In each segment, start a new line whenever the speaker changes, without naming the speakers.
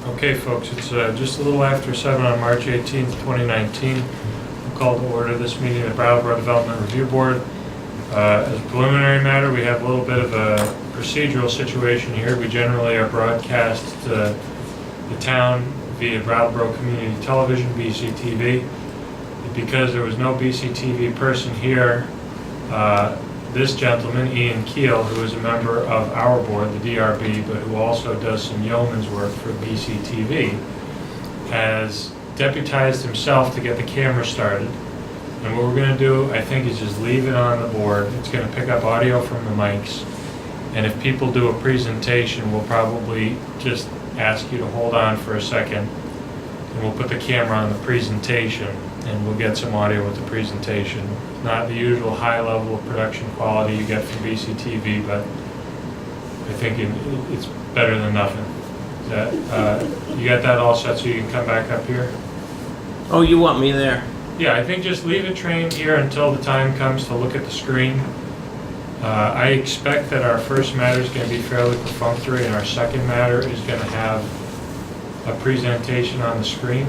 Okay, folks, it's just a little after 7 on March 18th, 2019. We'll call to order this meeting of the Brattleboro Development Review Board. As a preliminary matter, we have a little bit of a procedural situation here. We generally are broadcast to the town via Brattleboro Community Television, BCTV. Because there was no BCTV person here, this gentleman, Ian Keel, who is a member of our board, the DRB, but who also does some yeoman's work for BCTV, has deputized himself to get the camera started. And what we're going to do, I think, is just leave it on the board. It's going to pick up audio from the mics. And if people do a presentation, we'll probably just ask you to hold on for a second. And we'll put the camera on the presentation, and we'll get some audio with the presentation. Not the usual high level of production quality you get from BCTV, but I think it's better than nothing. You got that all set so you can come back up here?
Oh, you want me there?
Yeah, I think just leave it trained here until the time comes to look at the screen. I expect that our first matter is going to be fairly perfunctory, and our second matter is going to have a presentation on the screen.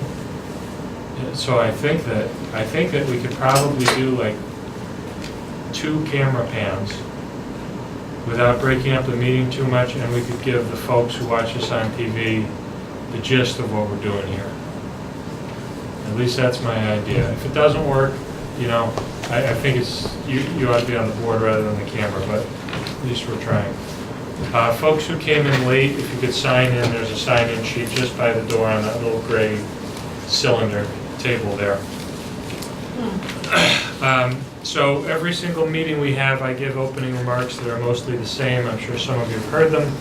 So I think that we could probably do like 2 camera pans without breaking up the meeting too much, and we could give the folks who watch us on TV the gist of what we're doing here. At least that's my idea. If it doesn't work, you know, I think it's you ought to be on the board rather than the camera, but at least we're trying. Folks who came in late, if you could sign in, there's a sign-in sheet just by the door on that little gray cylinder table there. So every single meeting we have, I give opening remarks that are mostly the same. I'm sure some of you have heard them,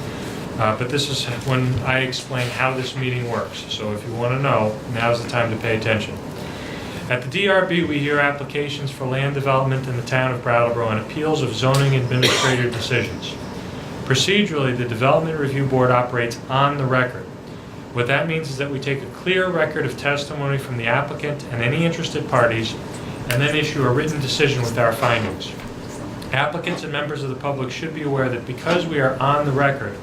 but this is when I explain how this meeting works. So if you want to know, now's the time to pay attention. At the DRB, we hear applications for land development in the town of Brattleboro and appeals of zoning administrator decisions. Procedurally, the Development Review Board operates on the record. What that means is that we take a clear record of testimony from the applicant and any interested parties, and then issue a written decision with our findings. Applicants and members of the public should be aware that because we are on the record,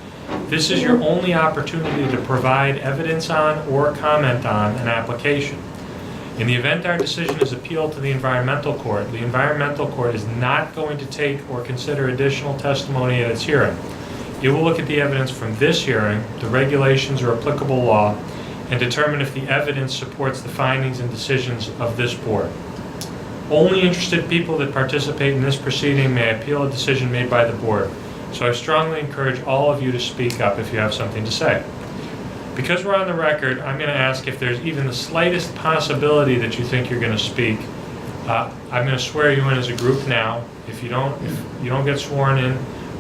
this is your only opportunity to provide evidence on or comment on an application. In the event our decision is appealed to the Environmental Court, the Environmental Court is not going to take or consider additional testimony at its hearing. It will look at the evidence from this hearing, the regulations or applicable law, and determine if the evidence supports the findings and decisions of this board. Only interested people that participate in this proceeding may appeal a decision made by the board. So I strongly encourage all of you to speak up if you have something to say. Because we're on the record, I'm going to ask if there's even the slightest possibility that you think you're going to speak. I'm going to swear you in as a group now. If you don't get sworn in,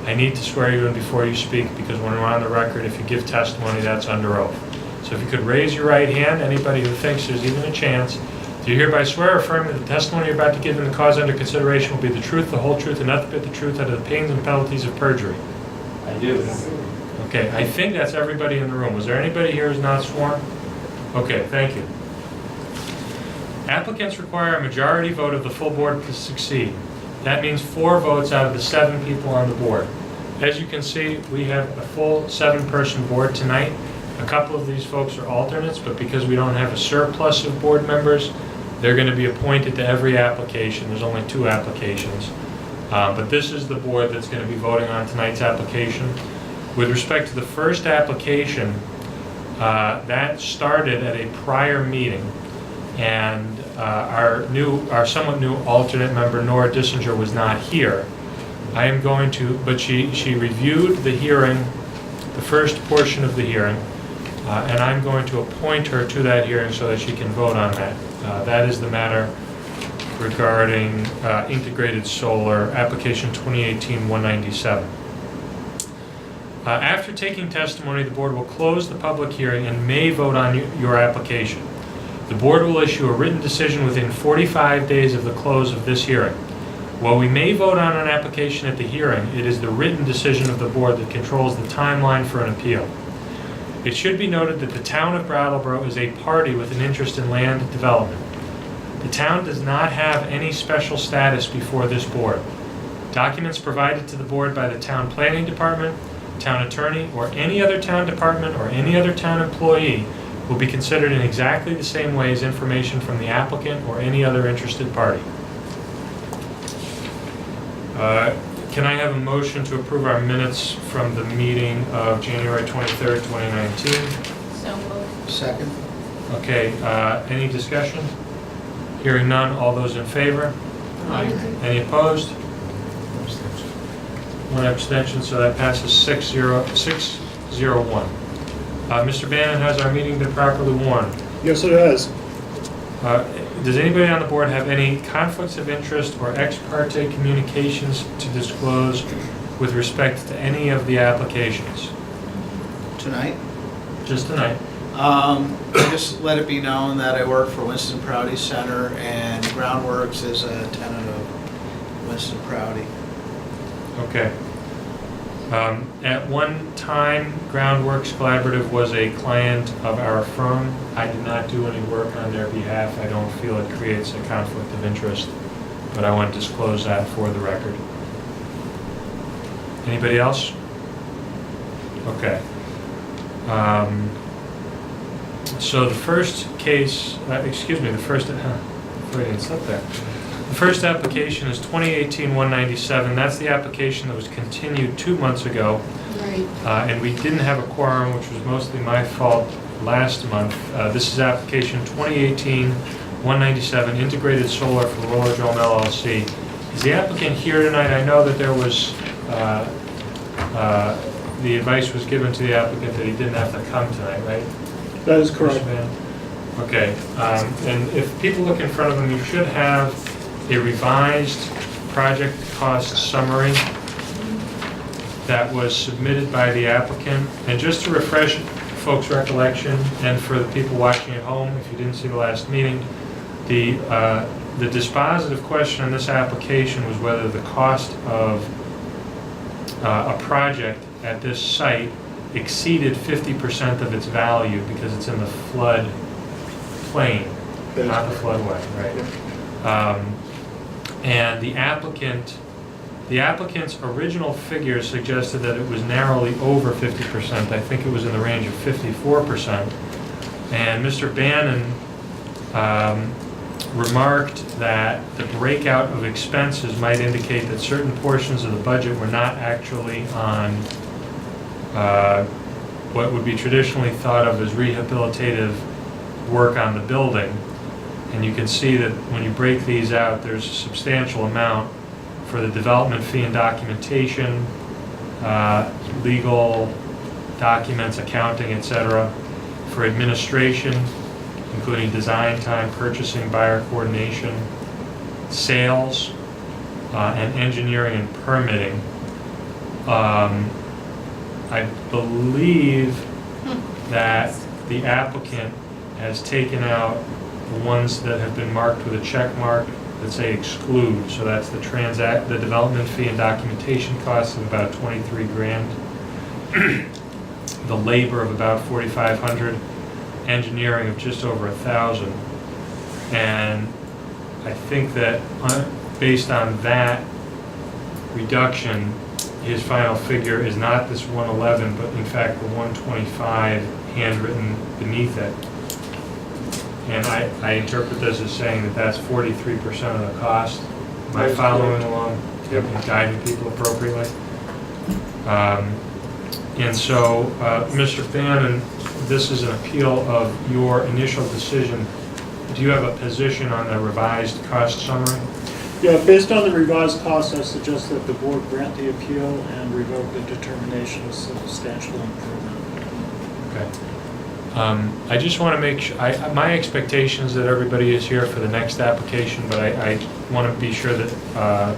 I need to swear you in before you speak, because when we're on the record, if you give testimony, that's under oath. So if you could raise your right hand, anybody who thinks there's even a chance, do you hereby swear or affirm that the testimony you're about to give in the cause under consideration will be the truth, the whole truth, and nothing but the truth under the pains and penalties of perjury?
I do.
Okay, I think that's everybody in the room. Was there anybody here who's not sworn? Okay, thank you. Applicants require a majority vote of the full board to succeed. That means 4 votes out of the 7 people on the board. As you can see, we have a full 7-person board tonight. A couple of these folks are alternates, but because we don't have a surplus of board members, they're going to be appointed to every application. There's only 2 applications. But this is the board that's going to be voting on tonight's application. With respect to the first application, that started at a prior meeting, and our somewhat new alternate member, Nora Dissinger, was not here. I am going to, but she reviewed the hearing, the first portion of the hearing, and I'm going to appoint her to that hearing so that she can vote on that. That is the matter regarding integrated solar, application 2018-197. After taking testimony, the board will close the public hearing and may vote on your application. The board will issue a written decision within 45 days of the close of this hearing. While we may vote on an application at the hearing, it is the written decision of the board that controls the timeline for an appeal. It should be noted that the town of Brattleboro is a party with an interest in land development. The town does not have any special status before this board. Documents provided to the board by the town planning department town attorney, or any other town department or any other town employee will be considered in exactly the same way as information from the applicant or any other interested party. Can I have a motion to approve our minutes from the meeting of January 23rd, 2019?
So moved.
Second.
Okay, any discussion? Hearing none, all those in favor?
Aye.
Any opposed? One abstention, so that passes 601. Mr. Bannon, has our meeting been properly warned?
Yes, it has.
Does anybody on the board have any conflicts of interest or ex parte communications to disclose with respect to any of the applications?
Tonight,
Just tonight.
I just let it be known that I work for Winston Prouty Center, and Groundworks is a tenant of Winston Prouty.
Okay. At one time, Groundworks Collaborative was a client of our firm. I did not do any work on their behalf. I don't feel it creates a conflict of interest, but I want to disclose that for the record. Anybody else? Okay. So the first case, the first application is 2018-197. That's the application that was continued 2 months ago.
Right.
And we didn't have a quorum, which was mostly my fault last month. This is application 2018-197, Integrated Solar for Rollerdome LLC. Is the applicant here tonight? I know that there was, the advice was given to the applicant that he didn't have to come tonight, right?
That is correct.
Okay, and if people look in front of them, you should have a revised project cost summary that was submitted by the applicant. And just to refresh folks' recollection, and for the people watching at home, if you didn't see the last meeting, the dispositive question on this application was whether the cost of a project at this site exceeded 50% of its value because it's in the flood plain, not the floodway, right? And the applicant's original figure suggested that it was narrowly over 50%. I think it was in the range of 54%. And Mr. Bannon remarked that the breakout of expenses might indicate that certain portions of the budget were not actually on what would be traditionally thought of as rehabilitative work on the building. And you can see that when you break these out, there's a substantial amount for the development fee and documentation, legal documents, accounting, etc., for administration, including design time, purchasing, buyer coordination, sales, and engineering and permitting. I believe that the applicant has taken out the ones that have been marked with a check mark that say exclude. So that's the development fee and documentation costs of about 23 grand, the labor of about 4,500, engineering of just over 1,000. And I think that based on that reduction, his final figure is not this 111, but in fact the 125 handwritten beneath it. And I interpret this as saying that that's 43% of the cost. Am I following along? Yep. And guiding people appropriately? And so, Mr. Bannon, this is an appeal of your initial decision. Do you have a position on the revised cost summary?
Yeah, based on the revised costs, I suggest that the board grant the appeal and revoke the determination of substantial improvement.
Okay. I just want to make sure, my expectation is that everybody is here for the next application, but I want to be sure that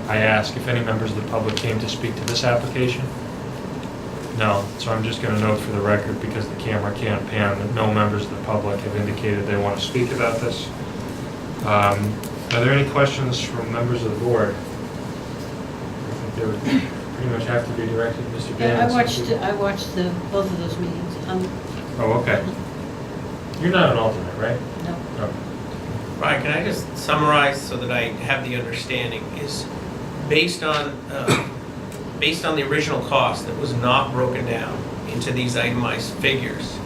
I ask if any members of the public came to speak to this application. No, so I'm just going to note for the record, because the camera can't pan, that no members of the public have indicated they want to speak about this. Are there any questions from members of the board? I think they would pretty much have to be directed to Mr.
Yeah,
Bannon.
I watched both of those meetings.
Oh, okay. You're not an alternate, right?
No.
Okay.
Right, can I just summarize so that I have the understanding? Is based on based on the original cost that was not broken down into these itemized figures,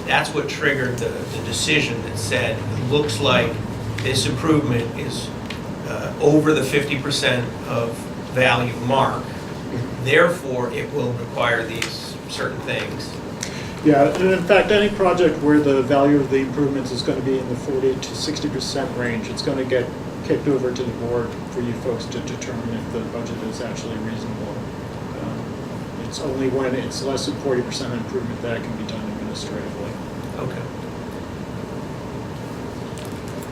that's what triggered the decision that said, it looks like this improvement is over the 50% of value mark. Therefore, it will require these certain things.
Yeah, and in fact, any project where the value of the improvements is going to be in the 40 to 60% range, it's going to get kicked over to the board for you folks to determine if the budget is actually reasonable. It's only when it's less than 40% improvement that it can be done administratively.
Okay.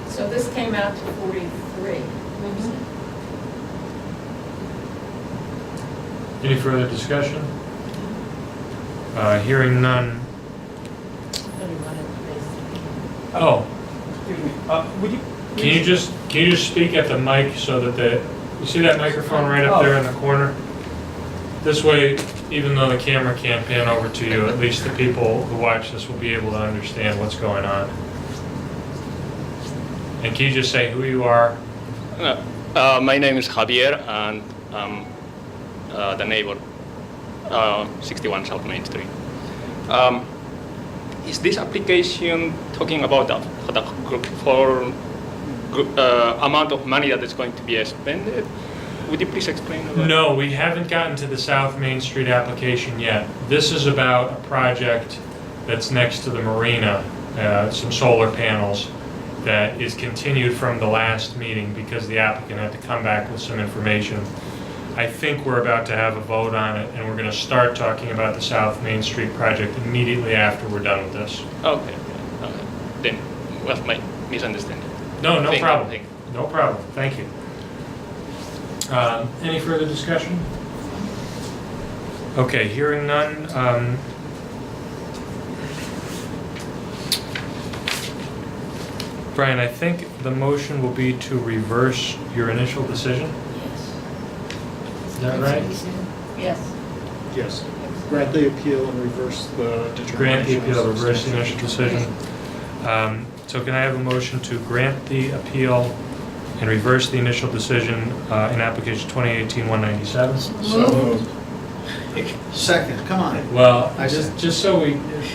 So this came out to 43.
Any further discussion? Hearing none. Oh,
Excuse me, would you?
can you just speak at the mic so that you see that microphone right up there in the corner? This way, even though the camera can't pan over to you, at least the people who watch this will be able to understand what's going on. And can you just say who you are?
My name is Javier, and I'm the neighbor, 61 South Main Street. Is this application talking about the amount of money that is going to be expended? Would you please explain about
No, we haven't gotten to the South Main Street application yet. This is about a project that's next to the marina, some solar panels, that is continued from the last meeting because the applicant had to come back with some information. I think we're about to have a vote on it, and we're going to start talking about the South Main Street project immediately after we're done with this.
Okay. Then, was my misunderstanding.
No
Thank you,
problem.
thank you.
No problem. Thank you. Any further discussion? Okay, hearing none. Brian, I think the motion will be to reverse your initial decision.
Yes.
Is that right?
Yes.
Yes. Grant the appeal and reverse the determination.
Grant the appeal,
of
reverse the initial
substantial
decision. So can I have a motion to grant the appeal and reverse the initial decision in application 2018-197?
So moved. Second, come on.
Well,
I
just so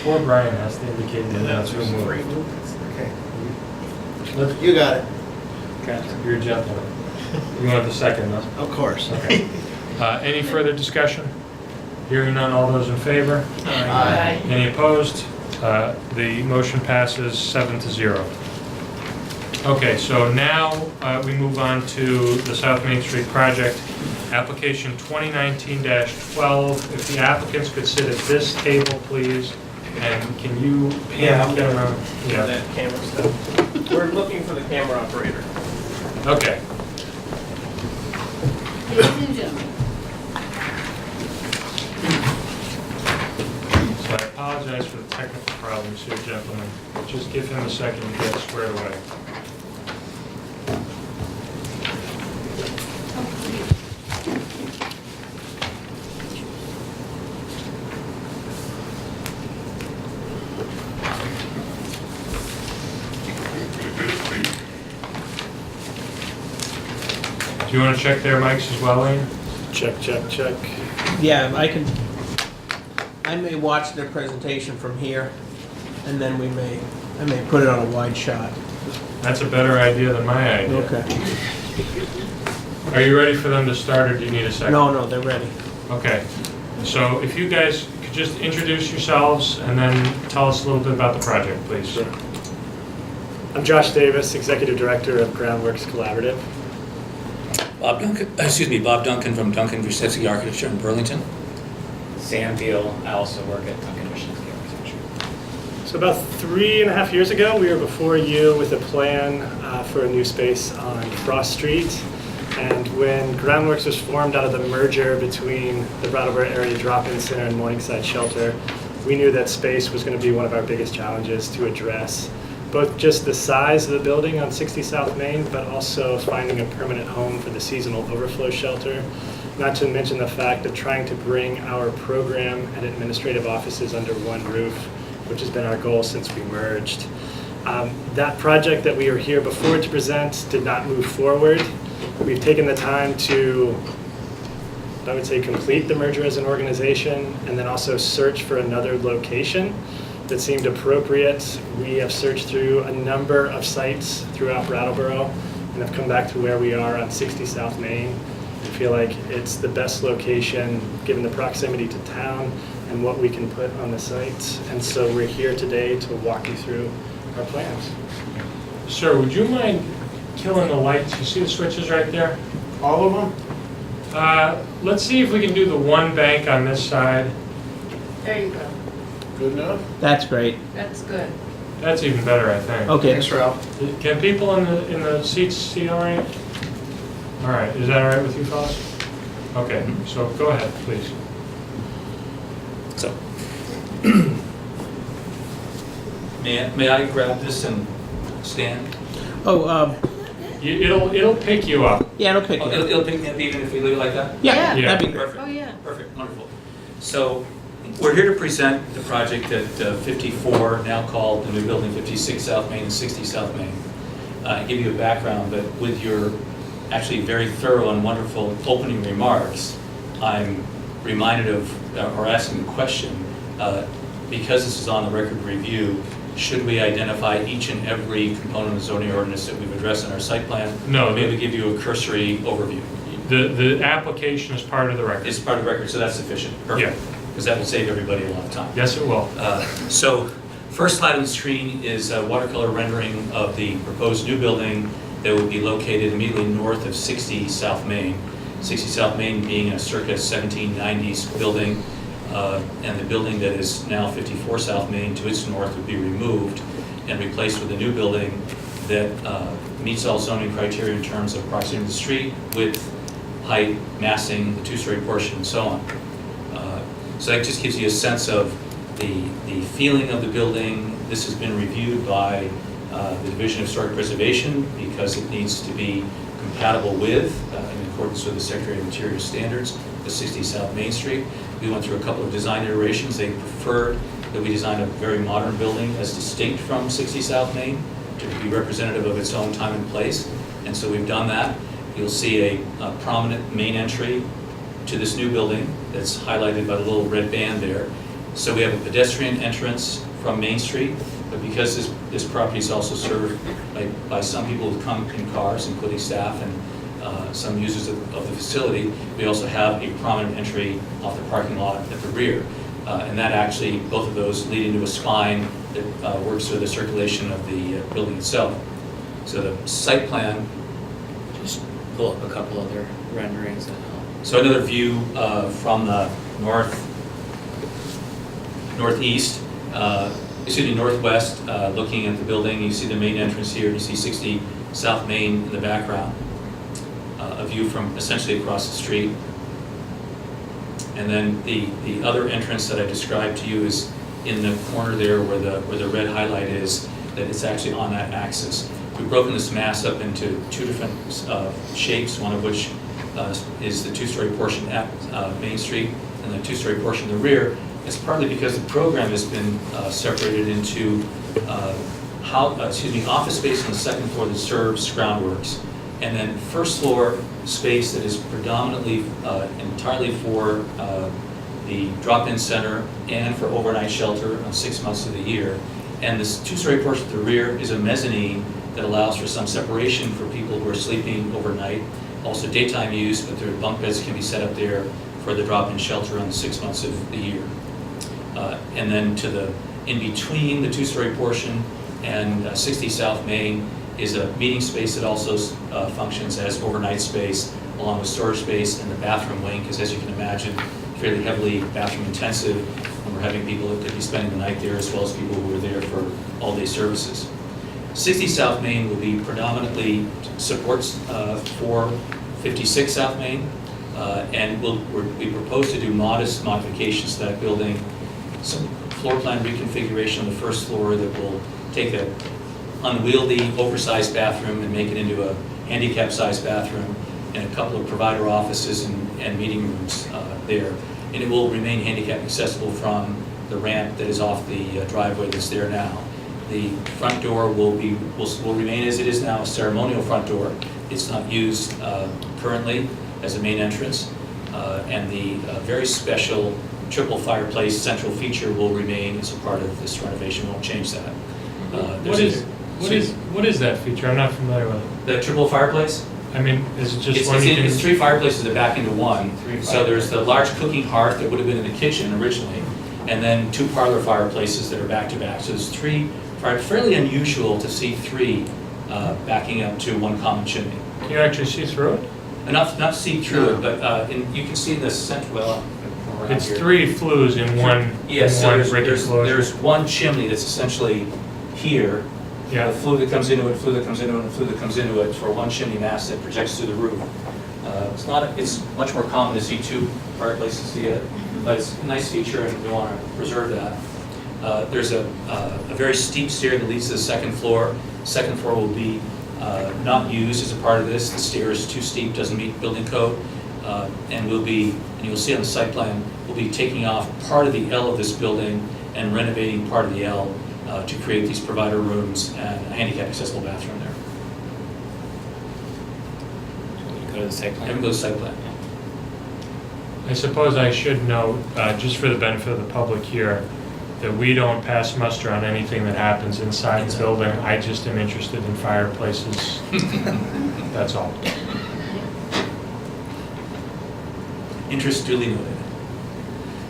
poor Brian has to indicate that that's who moved.
Okay,
Let's-
you got it.
Okay.
You're a gentleman. You want the second, though?
Of course.
Okay. Any further discussion? Hearing none, all those in favor?
Aye.
Any opposed? The motion passes 7-0. Okay, so now we move on to the South Main Street project, application 2019-12. If the applicants could sit at this table, please, and can you pan the camera? Yeah.
That camera stuff. We're looking for the camera operator.
Okay.
Ladies and gentlemen.
So I apologize for the technical problems here, gentlemen. Just give him a second to get squared away. Do you want to check their mics as well, Ian?
Check.
Yeah, I may watch their presentation from here, and then I may put it on a wide shot.
That's a better idea than my idea.
Okay.
Are you ready for them to start, or do you need a second?
No, they're ready.
Okay. So if you guys could just introduce yourselves and then tell us a little bit about the project, please.
Sure. I'm Josh Davis, Executive Director of Groundworks Collaborative.
Bob Duncan from Duncan Wisneiwski Architecture in Burlington.
Sam Beal, I also work at Duncan Wisneiwski Architecture.
So about 3.5 years ago, we were before you with a plan for a new space on Frost Street. And when Groundworks was formed out of the merger between the Brattleboro Area Drop-In Center and Morningside Shelter, we knew that space was going to be one of our biggest challenges to address. Both just the size of the building on 60 South Main, but also finding a permanent home for the seasonal overflow shelter. Not to mention the fact of trying to bring our program and administrative offices under one roof, which has been our goal since we merged. That project that we were here before to present did not move forward. We've taken the time to I would say complete the merger as an organization, and then also search for another location that seemed appropriate. We have searched through a number of sites throughout Brattleboro and have come back to where we are on 60 South Main. We feel like it's the best location given the proximity to town and what we can put on the site. And so we're here today to walk you through our plans.
Sir, would you mind killing the lights? You see the switches right there?
All of them?
Let's see if we can do the one bank on this side.
There you go.
Good enough?
That's great.
That's good.
That's even better, I think.
Okay.
Thanks, Ralph.
Can people in the seats see all right? All right, is that all right with you fellas? Okay, so go ahead, please.
So, may I grab this and stand?
Oh,
It'll pick you up.
yeah, it'll pick
Oh,
you up.
it'll pick me up even if we leave it like that?
Yeah,
Yeah.
that'd be great.
Perfect.
Oh, yeah.
Perfect, wonderful. So, we're here to present the project at 54, now called the new building, 56 South Main and 60 South Main. Give you a background, but with your actually very thorough and wonderful opening remarks, I'm reminded of, or asking the question, because this is on the record review, should we identify each and every component of the zoning ordinance that we've addressed in our site plan?
No.
Maybe give you a cursory overview.
The application is part of the record.
It's part of the record, so that's sufficient. Perfect. Because that will save everybody a lot of time.
Yes, it will.
So, first slide on the screen is a watercolor rendering of the proposed new building that would be located immediately north of 60 South Main. 60 South Main being a circa 1790s building, and the building that is now 54 South Main to its north would be removed and replaced with a new building that meets all zoning criteria in terms of proximity to the street, width, height, massing, the two-story portion, and so on. So that just gives you a sense of the feeling of the building. This has been reviewed by the Division of Historic Preservation because it needs to be compatible with, in accordance with the Secretary of Interior standards, the 60 South Main Street. We went through a couple of design iterations. They preferred that we design a very modern building as distinct from 60 South Main to be representative of its own time and place. And so we've done that. You'll see a prominent main entry to this new building that's highlighted by the little red band there. So we have a pedestrian entrance from Main Street, but because this property is also served by some people who come in cars, including staff and some users of the facility, we also have a prominent entry off the parking lot at the rear. And that actually, both of those lead into a spine that works through the circulation of the building itself. So the site plan,
Just pull up a couple other renderings that help.
so another view from the northwest, looking at the building. You see the main entrance here, you see 60 South Main in the background. A view from essentially across the street. And then the other entrance that I described to you is in the corner there where the red highlight is, that it's actually on that axis. We've broken this mass up into two different shapes, one of which is the two-story portion at Main Street and the two-story portion in the rear. It's partly because the program has been separated into office space on the second floor that serves Groundworks, and then first floor space that is predominantly entirely for the drop-in center and for overnight shelter on 6 months of the year. And this two-story portion at the rear is a mezzanine that allows for some separation for people who are sleeping overnight. Also daytime use, but their bunk beds can be set up there for the drop-in shelter on the 6 months of the year. And then in between the two-story portion and 60 South Main is a meeting space that also functions as overnight space, along with storage space and the bathroom wing, because as you can imagine, fairly heavily bathroom intensive, and we're having people who could be spending the night there as well as people who are there for all-day services. 60 South Main will be predominantly supports for 56 South Main, and we propose to do modest modifications to that building, some floor plan reconfiguration on the first floor that will take an unwieldy, oversized bathroom and make it into a handicap-sized bathroom, and a couple of provider offices and meeting rooms there. And it will remain handicap accessible from the ramp that is off the driveway that's there now. The front door will remain as it is now, a ceremonial front door. It's not used currently as a main entrance. and the very special triple fireplace central feature will remain as a part of this renovation, won't change that.
What is that feature? I'm not familiar with it.
The triple fireplace?
I mean, is it just
It's,
one you can?
it's 3 fireplaces that back into one. So there's the large cooking hearth that would have been in the kitchen originally, and then 2 parlor fireplaces that are back to back. So there's 3, fairly unusual to see 3 backing up to one common chimney.
Can you actually see through it?
Enough not see through it, but you can see the center, well, around
It's
here.
3 flues in one,
Yes,
in
so
one
there's,
brick
there's,
enclosure.
there's one chimney that's essentially here.
Yeah.
A flue that comes into it, flue that comes into it, and flue that comes into it for one chimney mass that projects through the roof. It's much more common to see 2 fireplaces together, but it's a nice feature and we want to preserve that. There's a very steep stair that leads to the second floor. Second floor will be not used as a part of this. The stair is too steep, doesn't meet building code. And you'll see on the site plan, we'll be taking off part of the L of this building and renovating part of the L to create these provider rooms and a handicap accessible bathroom there.
Go to the site plan.
And go to site plan.
I suppose I should note, just for the benefit of the public here, that we don't pass muster on anything that happens inside the building. I just am interested in fireplaces. That's all.
Interest duly noted.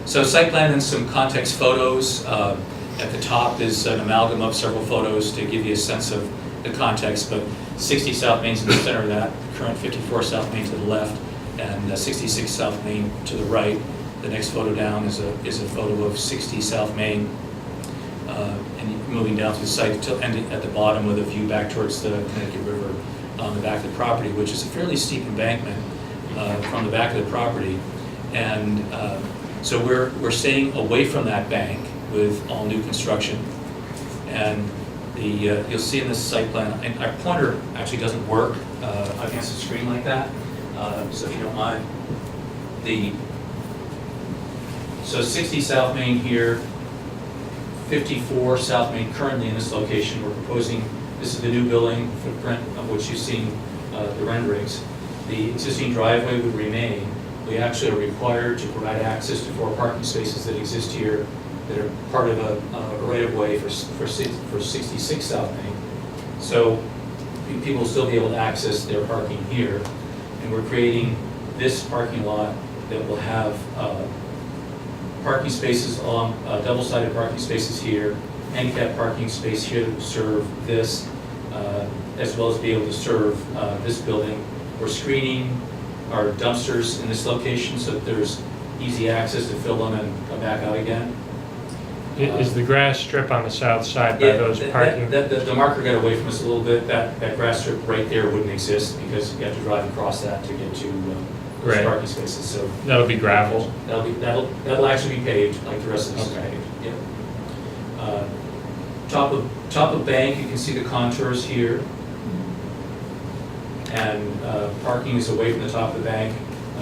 So site plan and some context photos. At the top is an amalgam of several photos to give you a sense of the context, but 60 South Main's in the center of that, current 54 South Main to the left, and 66 South Main to the right. The next photo down is a photo of 60 South Main, and moving down through the site until ending at the bottom with a view back towards the Connecticut River on the back of the property, which is a fairly steep embankment from the back of the property. And so we're staying away from that bank with all new construction. And you'll see in this site plan, and our pointer actually doesn't work against a screen like that, so if you don't mind. So 60 South Main here, 54 South Main currently in this location. We're proposing, this is the new building footprint of which you've seen the renderings. The existing driveway would remain. We actually are required to provide access to 4 parking spaces that exist here that are part of a right-of-way for 66 South Main. So people will still be able to access their parking here. And we're creating this parking lot that will have parking spaces along, double-sided parking spaces here, handicap parking space here that will serve this, as well as be able to serve this building. We're screening our dumpsters in this location so that there's easy access to fill them and come back out again.
Is the grass strip on the south side by those parking?
The marker got away from us a little bit. That grass strip right there wouldn't exist because you have to drive across that to get to those
Right.
parking spaces. So
That'll be gravel.
that'll actually be paved like the rest of this is
Okay.
paved. Yeah. Top of bank, you can see the contours here. And parking is away from the top of the bank.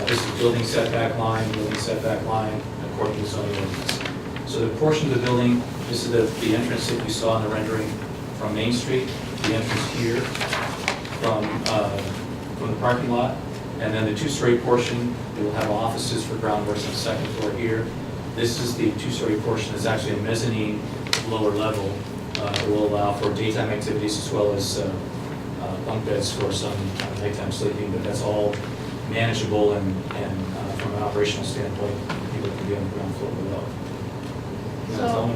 This is building setback line, according to zoning ordinance. So the portion of the building, this is the entrance that we saw in the rendering from Main Street, the entrance here from the parking lot. And then the 2-story portion, we will have offices for Groundworks on the second floor here. This is the 2-story portion. It's actually a mezzanine lower level. It will allow for daytime activities as well as bunk beds for some nighttime sleeping, but that's all manageable and from an operational standpoint, people can be on the ground floor below.
So,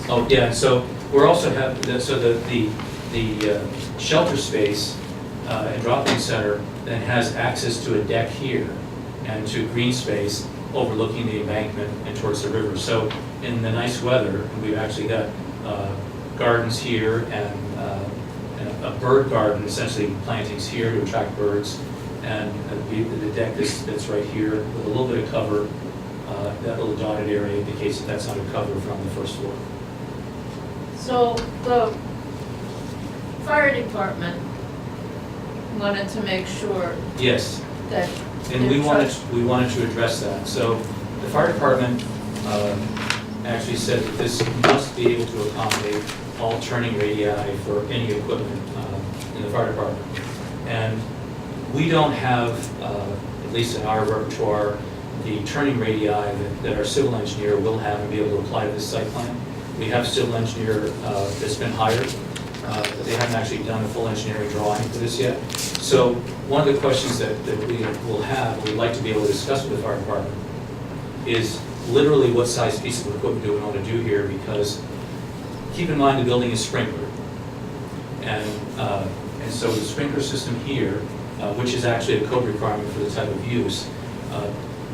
Oh, yeah, so we're also have, the shelter space and drop-in center then has access to a deck here and to green space overlooking the embankment and towards the river. So in the nice weather, we've actually got gardens here and a bird garden, essentially plantings here to attract birds, and the deck that's right here with a little bit of cover. That little dotted area indicates that that's under cover from the first floor.
so the fire department wanted to make sure
Yes,
that.
and
their
we wanted to address that. So the fire department actually said that this must be able to accommodate all turning radii for any equipment in the fire department. And we don't have, least in our repertoire, the turning radii that our civil engineer will have and be able to apply to this site plan. We have a civil engineer that's been hired, but they haven't actually done a full engineering drawing for this yet. So one of the questions that we will have, we'd like to be able to discuss with the fire department, is literally what size piece of equipment do we want to do here, because keep in mind the building is sprinklered. And so the sprinkler system here, which is actually a code requirement for the type of use,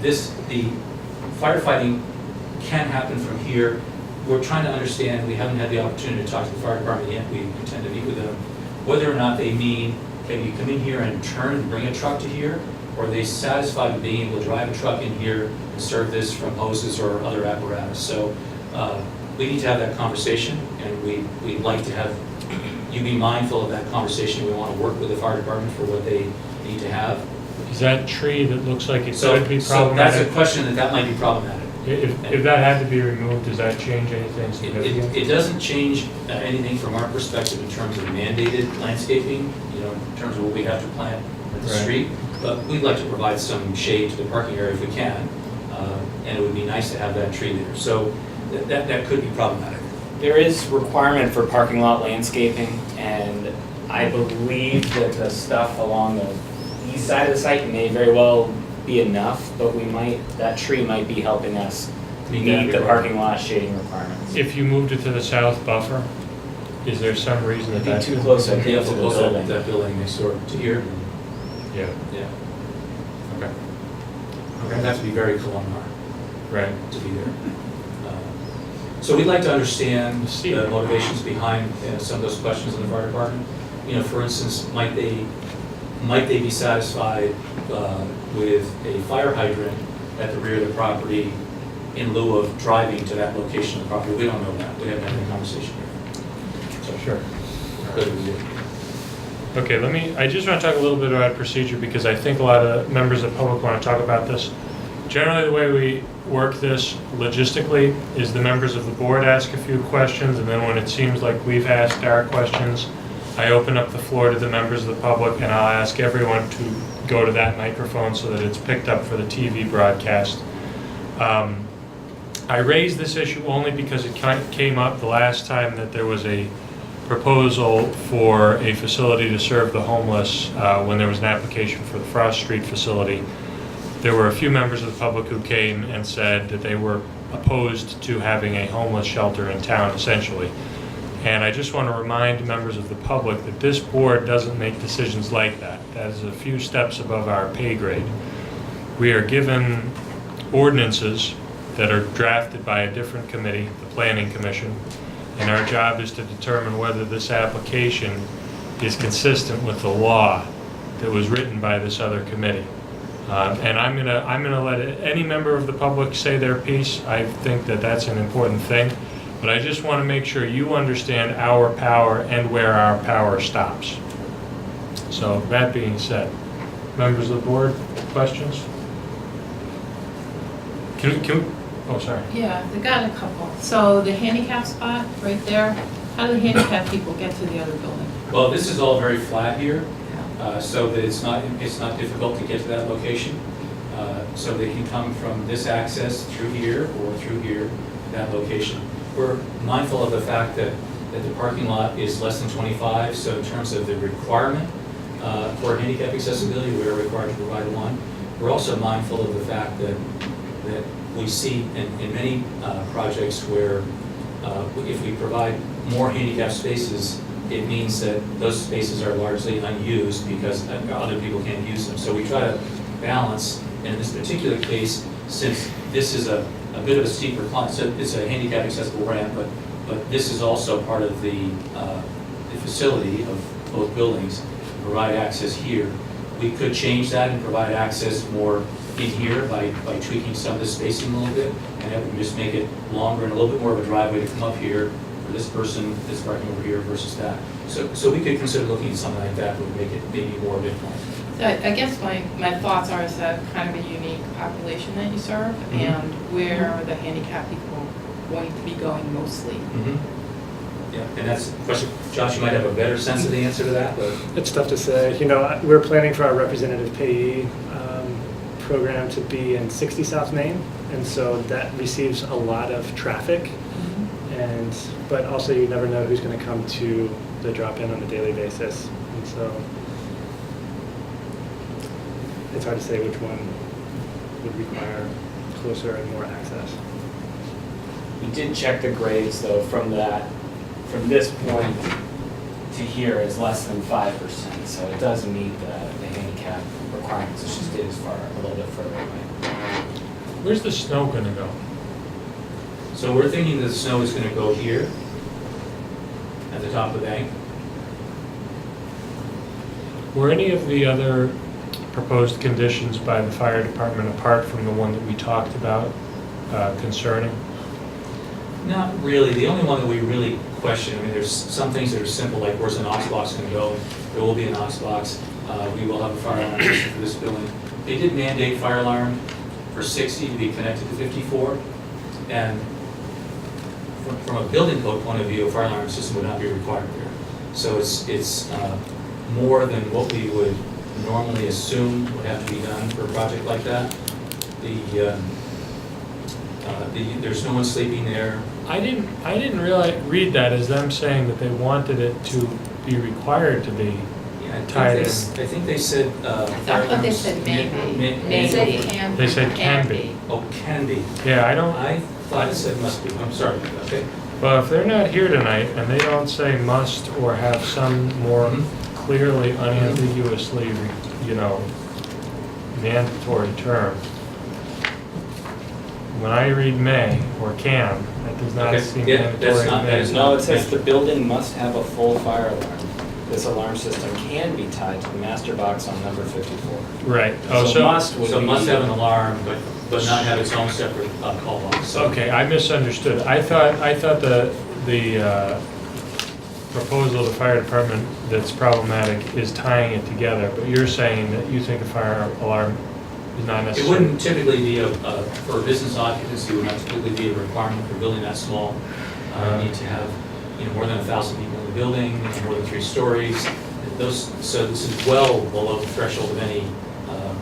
the firefighting can happen from here. We're trying to understand, we haven't had the opportunity to talk to the fire department yet, we intend to meet with them, whether or not they mean, can you come in here and turn and bring a truck to here, or are they satisfied with being able to drive a truck in here and serve this from hoses or other apparatus? So we need to have that conversation, and we'd like to have you be mindful of that conversation. We want to work with the fire department for what they need to have.
Is that tree that looks like it
So
could be
that's
problematic?
a question that might be problematic.
If that had to be removed, does that change anything significant?
It doesn't change anything from our perspective in terms of mandated landscaping, in terms of what we have to plant at the
Right.
street, but we'd like to provide some shade to the parking area if we can, and it would be nice to have that tree there. So that could be problematic.
There is requirement for parking lot landscaping, and I believe that the stuff along the east side of the site may very well be enough, but that tree might be helping us meet the parking lot shading requirements.
If you moved it to the south buffer, is there some reason
It'd
that
be too close, I
Yeah,
think, to the building.
that building next door to here.
Yeah,
Yeah.
okay,
We're gonna have to be very columnar
right.
to be there. So we'd like to understand
See.
the motivations behind some of those questions in the fire department. For instance, might they be satisfied with a fire hydrant at the rear of the property in lieu of driving to that location of the property? We don't know that. We haven't had that conversation yet. So
Sure.
good with you.
Okay, I just want to talk a little bit about procedure because I think a lot of members of the public want to talk about this. Generally, the way we work this logistically is the members of the board ask a few questions, and then when it seems like we've asked our questions, I open up the floor to the members of the public, and I'll ask everyone to go to that microphone so that it's picked up for the TV broadcast. I raised this issue only because it came up the last time that there was a proposal for a facility to serve the homeless when there was an application for the Frost Street facility. There were a few members of the public who came and said that they were opposed to having a homeless shelter in town, essentially. And I just want to remind members of the public that this board doesn't make decisions like that. That is a few steps above our pay grade. We are given ordinances that are drafted by a different committee, the Planning Commission, and our job is to determine whether this application is consistent with the law that was written by this other committee. And I'm gonna let any member of the public say their piece. I think that that's an important thing, but I just want to make sure you understand our power and where our power stops. So that being said, members of the board, questions? Oh, sorry.
Yeah, they got a couple. So the handicap spot right there, how do the handicap people get to the other building?
Well, this is all very flat here, so that it's not difficult to get to that location. So they can come from this access through here or through here, that location. We're mindful of the fact that the parking lot is less than 25, so in terms of the requirement for handicap accessibility, we are required to provide one. We're also mindful of the fact that we see in many projects where if we provide more handicap spaces, it means that those spaces are largely unused because other people can't use them. So we try to balance, and in this particular case, since this is a bit of a steeper climb, so it's a handicap accessible ramp, but this is also part of the facility of both buildings, to provide access here. We could change that and provide access more in here by tweaking some of the spacing a little bit, and that would just make it longer and a little bit more of a driveway to come up here for this person that's parking over here versus that. So we could consider looking at something like that, would make it maybe more midpoint.
So I guess my thoughts are, is that kind of a unique population that you serve, and where are the handicapped people going to be going mostly?
Yeah, and that's a question, Josh, you might have a better sense of the answer to that, but.
It's tough to say. We're planning for our representative payee programmed to be in 60 South Main, and so that receives a lot of traffic. But also you never know who's going to come to the drop-in on a daily basis, and so it's hard to say which one would require closer and more access.
We did check the grades though, from this point to here is less than 5%, so it does meet the handicap requirements. It's just it is a little bit further away.
Where's the snow gonna go?
So we're thinking that the snow is going to go here, at the top of the bank.
Were any of the other proposed conditions by the fire department, apart from the one that we talked about, concerning?
Not really. The only one that we really question, I mean, there's some things that are simple, like where's the Knox box going to go? There will be a Knox box. We will have a fire alarm system for this building. They did mandate fire alarm for 60 to be connected to 54, and from a building code point of view, a fire alarm system would not be required there. So it's more than what we would normally assume would have to be done for a project like that. There's no one sleeping there.
I didn't read that as them saying that they wanted it to be required to be
Yeah,
tied in.
I think they said
I
fire
thought they
alarms.
said maybe.
May-
They said
may-
can.
They said can be.
Oh, can be.
Yeah, I don't,
I thought it said must be. I'm sorry. Okay.
well, if they're not here tonight and they don't say must or have some more
Mhm.
clearly, unambiguously, mandatory term, when I read may or can, that does not
Okay,
seem
yeah,
mandatory.
that's not-
to me.
that is
No, it says the building must have a full fire alarm. This alarm system can be tied to the master box on number 54.
Right, oh,
So
so,
must would
So
be.
must have an alarm, but not have its own separate call box. So-
okay, I misunderstood. I thought the proposal of the fire department that's problematic is tying it together, but you're saying that you think a fire alarm is not
It
necessary.
wouldn't typically be for a business occupancy, would not typically be a requirement for a building that small. You need to have, more than 1,000 people in the building, more than 3 stories. So this is well below the threshold of any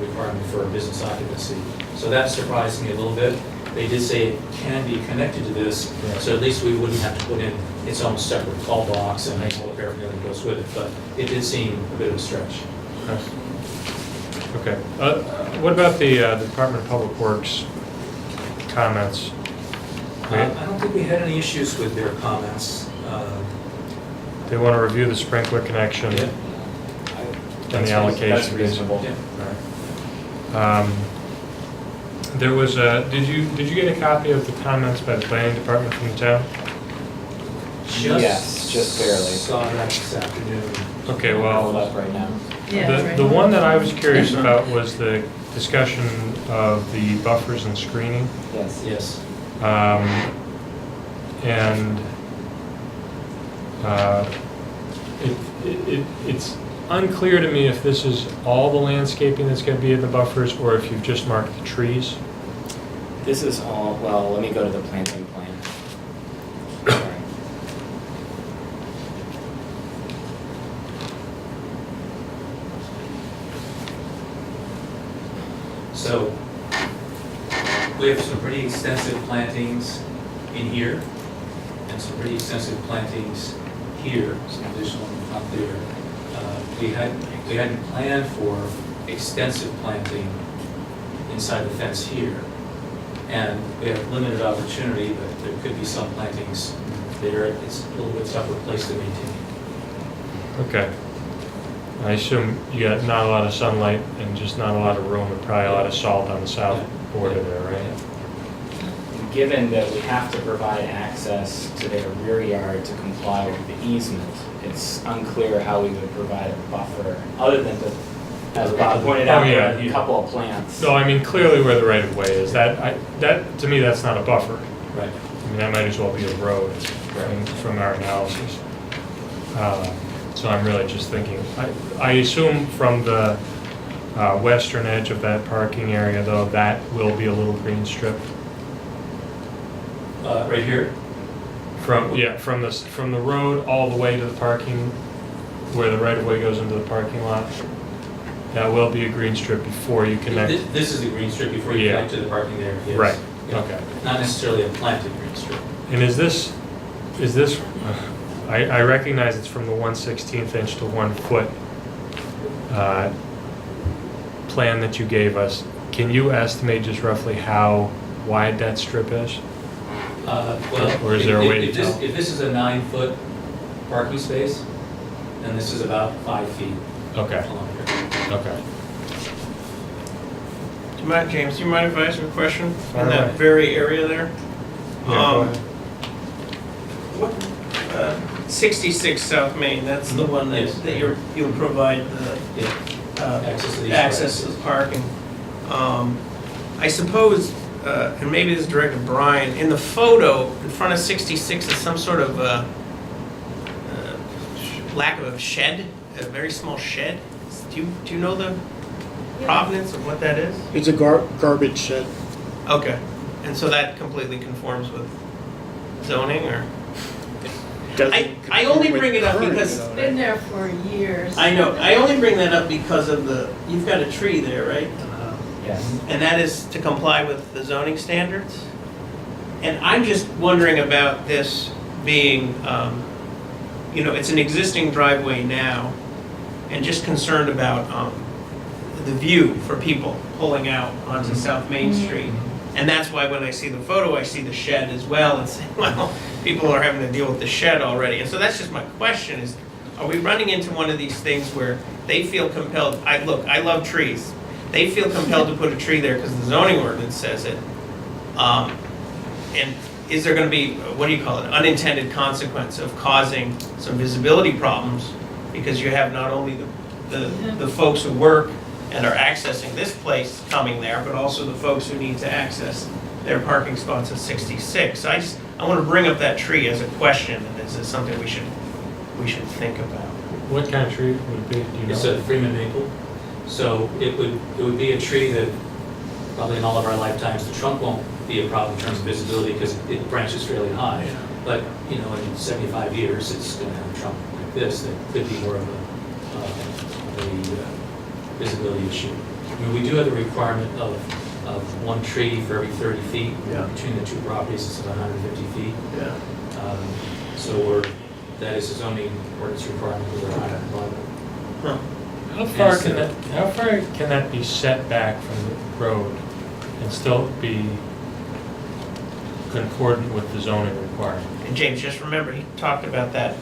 requirement for a business occupancy. So that surprised me a little bit. They did say it can be connected to this,
Right.
so at least we wouldn't have to put in its own separate call box and all the paraphernalia that goes with it, but it did seem a bit of a stretch.
Okay. What about the Department of Public Works comments?
I don't think we had any issues with their comments.
They want to review the sprinkler connection
Yeah.
and the allocation.
That's reasonable.
Yeah.
All right. There was did you get a copy of the comments by the planning department from the town?
Yes, just barely.
Saw that this afternoon.
Okay,
Hold
well,
up right now.
Yeah, that's right.
the one that I was curious about was the discussion of the buffers and screening.
Yes.
Yes.
And it's unclear to me if this is all the landscaping that's going to be in the buffers or if you've just marked the trees.
This is all, well, let me go to the planting plan. Sorry.
So we have some pretty extensive plantings in here and some pretty extensive plantings here, some additional up there. We hadn't planned for extensive planting inside the fence here. And we have limited opportunity, but there could be some plantings there. It's a little bit tougher place to maintain.
Okay. I assume you got not a lot of sunlight and just not a lot of room and probably a lot of salt on the south border there, right?
Given that we have to provide access to their rear yard to comply with the easement, it's unclear how we would provide a buffer, other than to, as Bob pointed out,
Oh, yeah,
there are a
yeah.
couple of plants.
No, I mean, clearly where the right of way is, that, to me, that's not a buffer.
Right.
I mean, that might as well be a road from our analysis. So I'm really just thinking, I assume from the western edge of that parking area, though, that will be a little green strip.
Right here?
From the road all the way to the parking, where the right of way goes into the parking lot. That will be a green strip before you connect.
This is the green strip before you
Yeah.
connect to the parking there. Yes.
Right,
Yeah.
okay.
Not necessarily a planted green strip.
And is this, I recognize it's from the 1/16 inch to 1 foot plan that you gave us. Can you estimate just roughly how wide that strip is? Or is there a way to tell?
If this is a 9-foot parking space, then this is about 5 feet
Okay,
along here.
okay.
James, do you mind if I ask you a question?
Fire
In that
away.
very area there?
Yeah, go ahead.
What, 66 South Main, that's the one
Yes.
that you'll provide the
Yeah. Access to these
access to the parking. I suppose, and maybe this is directed to Brian, in the photo in front of 66 is some sort of lack of a shed, a very small shed. Do you know the provenance of what that is?
It's a garbage shed.
Okay, and so that completely conforms with zoning, or?
Doesn't
I only
conform with
bring it up
current
because-
zoning.
Been there for years.
I know, I only bring that up because of you've got a tree there, right?
Yes.
And that is to comply with the zoning standards? And I'm just wondering about this being, it's an existing driveway now, and just concerned about the view for people pulling out onto South Main Street. And that's why when I see the photo, I see the shed as well, and say, well, people are having to deal with the shed already. And so that's just my question is, are we running into one of these things where they feel compelled, I love trees. They feel compelled to put a tree there because the zoning ordinance says it. And is there going to be, unintended consequence of causing some visibility problems because you have not only the folks who work and are accessing this place coming there, but also the folks who need to access their parking spots at 66. I want to bring up that tree as a question, and is this something we should think about?
What kind of tree would it be? Do you
It's
know?
a Freeman maple. So it would be a tree that probably in all of our lifetimes, the trunk won't be a problem in terms of visibility because it branches fairly high. But, in 75 years, it's going to have a trunk like this that could be more of a visibility issue. I mean, we do have the requirement of one tree for every 30 feet.
Yeah.
Between the two properties, it's about 150 feet.
Yeah.
So that is a zoning ordinance requirement that we're not complying with.
Huh.
How far can that be set back from the road and still be concordant with the zoning requirement?
And James, just remember, he talked about that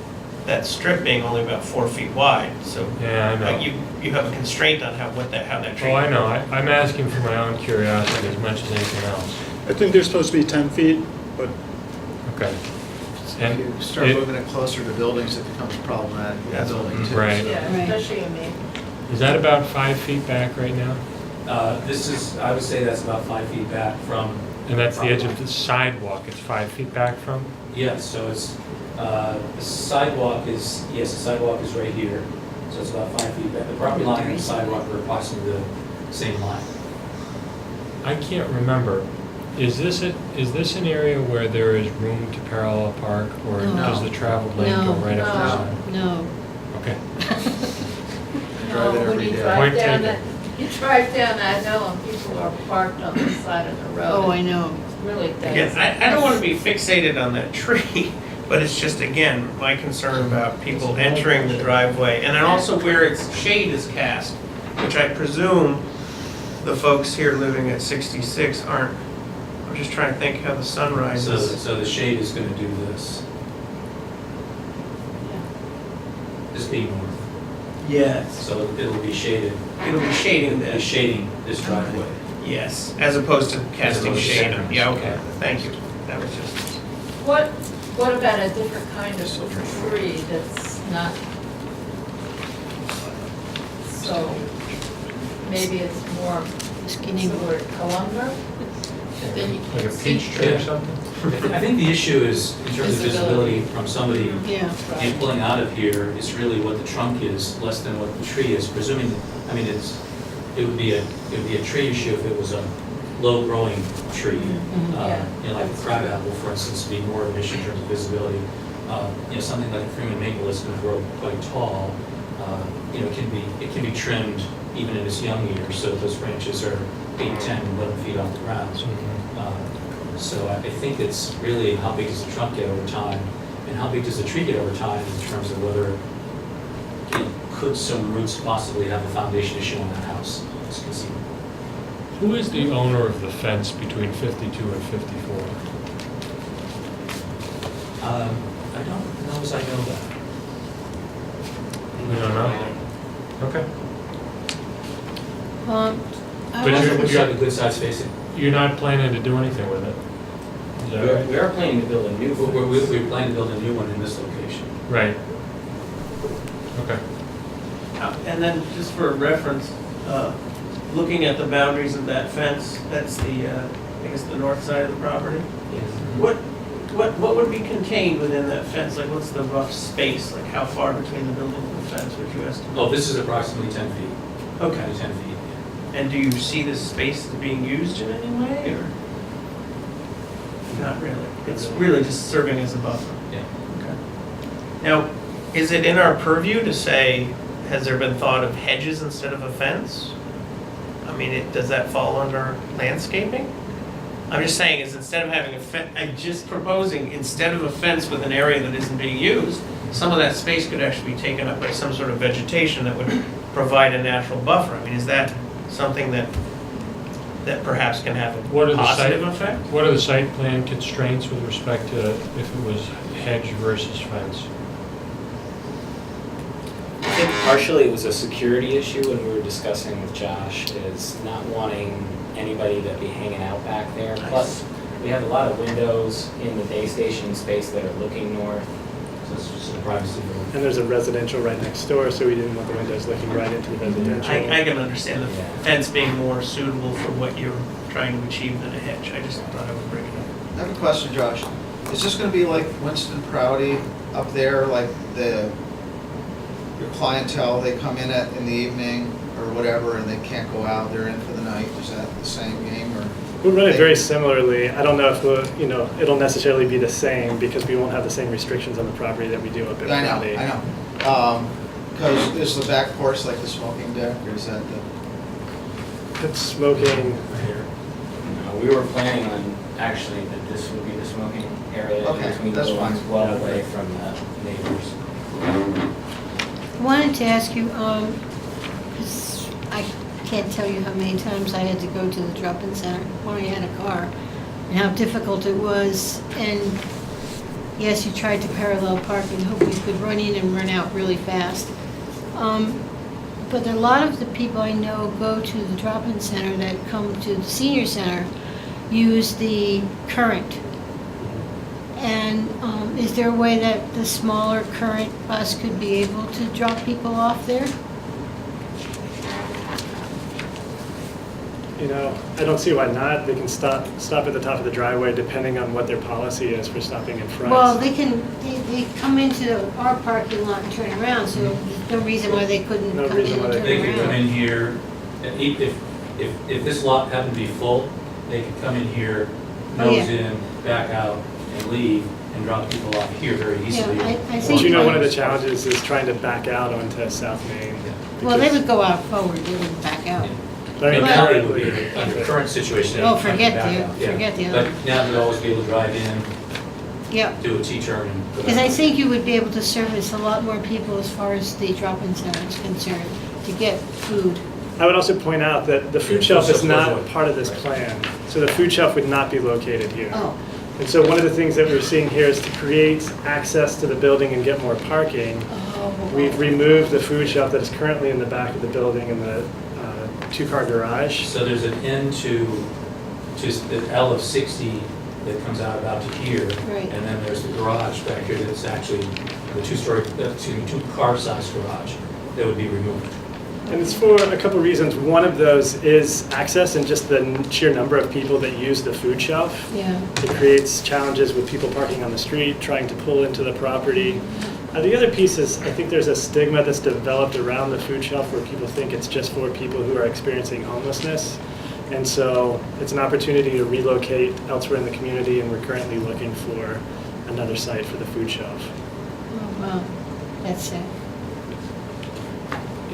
strip being only about 4 feet wide, so
Yeah, I know.
you have a constraint on how that tree.
Oh, I know. I'm asking for my own curiosity as much as anything else.
I think they're supposed to be 10 feet, but
Okay.
If
And
you start
it-
moving it closer to buildings, it becomes problematic with
That's
building too.
right.
so-
Yeah, especially in Maine.
is that about 5 feet back right now?
I would say that's about 5 feet back from.
And that's the edge of the sidewalk it's 5 feet back from?
Yes, so it's, the sidewalk is right here, so it's about 5 feet back. The property line and the sidewalk are approximately the same line.
I can't remember. Is this an area where there is room to parallel park, or
No.
does the traveled lane go
No.
right up the
No.
side?
No.
Okay.
Drive it
No, when
every
you
day.
drive
Point
down
taken.
that, you drive down that hill and people are parked on the side of the road.
Oh, I know.
It's really
Again,
dense.
I don't want to be fixated on that tree, but it's just, again, my concern about people entering the driveway, and then also where its shade is cast, which I presume the folks here living at 66 aren't. I'm just trying to think how the sun rises.
So the shade is going to do this. This being north.
Yes.
So it'll be shaded,
It'll be shading
it'll be
this.
shading this driveway.
Yes, as opposed to casting
opposed to
shade.
centering.
Yeah, okay, thank you. That was just.
What about a different kind of tree that's not, so maybe it's more
Skinny.
similar to Columba? Then you
Like
can
a
see.
peach tree or
Yeah.
something?
I think the issue is, in terms of visibility from somebody
Yeah.
and pulling out of here, is really what the trunk is, less than what the tree is, presuming, it would be a tree issue if it was a low-growing tree.
Yeah.
Like a crab apple, for instance, would be more of an issue in terms of visibility. Something like a Freeman maple is going to grow quite tall, it can be trimmed even in its young years, so those branches are 8, 10, 11 feet off the ground. So I think it's really how big does the trunk get over time, and how big does the tree get over time in terms of whether, could some roots possibly have a foundation issue on that house? It's conceivable.
Who is the owner of the fence between 52 and 54?
I don't know as I know that.
We don't know? Okay.
I
But
was-
you're-
Would you have a good sized spacing?
You're not planning to do anything with it? Is that right?
We are planning to build a new fence.
We plan to build a new one in this location.
Right. Okay.
And then, just for reference, looking at the boundaries of that fence, that's the, I guess, the north side of the property.
Yes.
What would be contained within that fence? Like, what's the rough space? Like, how far between the building and the fence would you estimate?
Oh, this is approximately 10 feet.
Okay.
10 feet.
And do you see this space as being used in any way, or? Not really. It's really just serving as a buffer.
Yeah.
Okay.
Now, is it in our purview to say, has there been thought of hedges instead of a fence? I mean, does that fall under landscaping? I'm just saying, is instead of having a fence, I'm just proposing, instead of a fence with an area that isn't being used, some of that space could actually be taken up by some sort of vegetation that would provide a natural buffer. I mean, is that something that perhaps can have
What are
a
the
positive
site-
effect?
What are the site plan constraints with respect to if it was hedge versus fence?
I think partially it was a security issue when we were discussing with Josh, is not wanting anybody to be hanging out back there. Plus, we have a lot of windows in the day station space that are looking north.
So it's just a privacy rule.
And there's a residential right next door, so we didn't want the windows looking right into the residential.
I can understand the
Yeah.
fence being more suitable for what you're trying to achieve than a hedge. I just thought I would bring it up.
I have a question, Josh. Is this gonna be like Winston Prouty up there, like your clientele, they come in in the evening or whatever, and they can't go out, they're in for the night? Is that the same game, or?
We'll run it very similarly. I don't know if it'll necessarily be the same, because we won't have the same restrictions on the property that we do up at Prouty.
I know. Because is the back porch like the smoking deck, or is that the?
It's smoking.
No, we were planning on actually that this would be the smoking area
Okay,
between the
that's
buildings,
fine.
well away from the neighbors.
I wanted to ask you, 'cause I can't tell you how many times I had to go to the drop-in center when I had a car, and how difficult it was. And yes, you tried to parallel park and hope you could run in and run out really fast. But a lot of the people I know go to the drop-in center that come to the senior center use the current. And is there a way that the smaller current bus could be able to drop people off there?
I don't see why not. They can stop at the top of the driveway, depending on what their policy is for stopping in front.
Well, they come into our parking lot and turn around, so there's no reason why they couldn't
No
come in
reason
and
why
turn
They could come in
around.
here, if this lot happened to be full, they could come in here,
Oh,
nose
yeah.
in, back out, and leave, and drop people off here very easily.
I
But
think.
one of the challenges is trying to back out onto South Main.
Well, they
because-
would go out forward, they wouldn't back out.
I mean,
But now it would be,
currently-
under current situation.
Oh,
they'd have to
forget
back
the-
out, yeah.
forget the
But
other.
now they'd always be able to drive in,
Yeah,
do a T-turn, and go
because I
back.
think you would be able to service a lot more people as far as the drop-in center is concerned, to get food.
I would also point out that the food
Yeah,
shelf
food
is
shelf
not
goes away.
part of this
Right.
plan. So the food shelf would not be located here.
Oh,
And so one of the things that we're seeing here is to create access to the building and get more parking.
oh.
We've removed the food shelf that is currently in the back of the building in the two-car garage.
So there's an end to the L of 60 that comes out about to here.
Right.
And then there's the garage back here that's actually the two-car-sized garage that would be removed.
And it's for a couple reasons. One of those is access and just the sheer number of people that use the food shelf.
Yeah,
It creates challenges with people parking on the street, trying to pull into the property. The other piece is, I think there's a stigma that's developed around the food shelf where people think it's just for people who are experiencing homelessness. And so it's an opportunity to relocate elsewhere in the community, and we're currently looking for another site for the food shelf.
oh, wow, that's sad.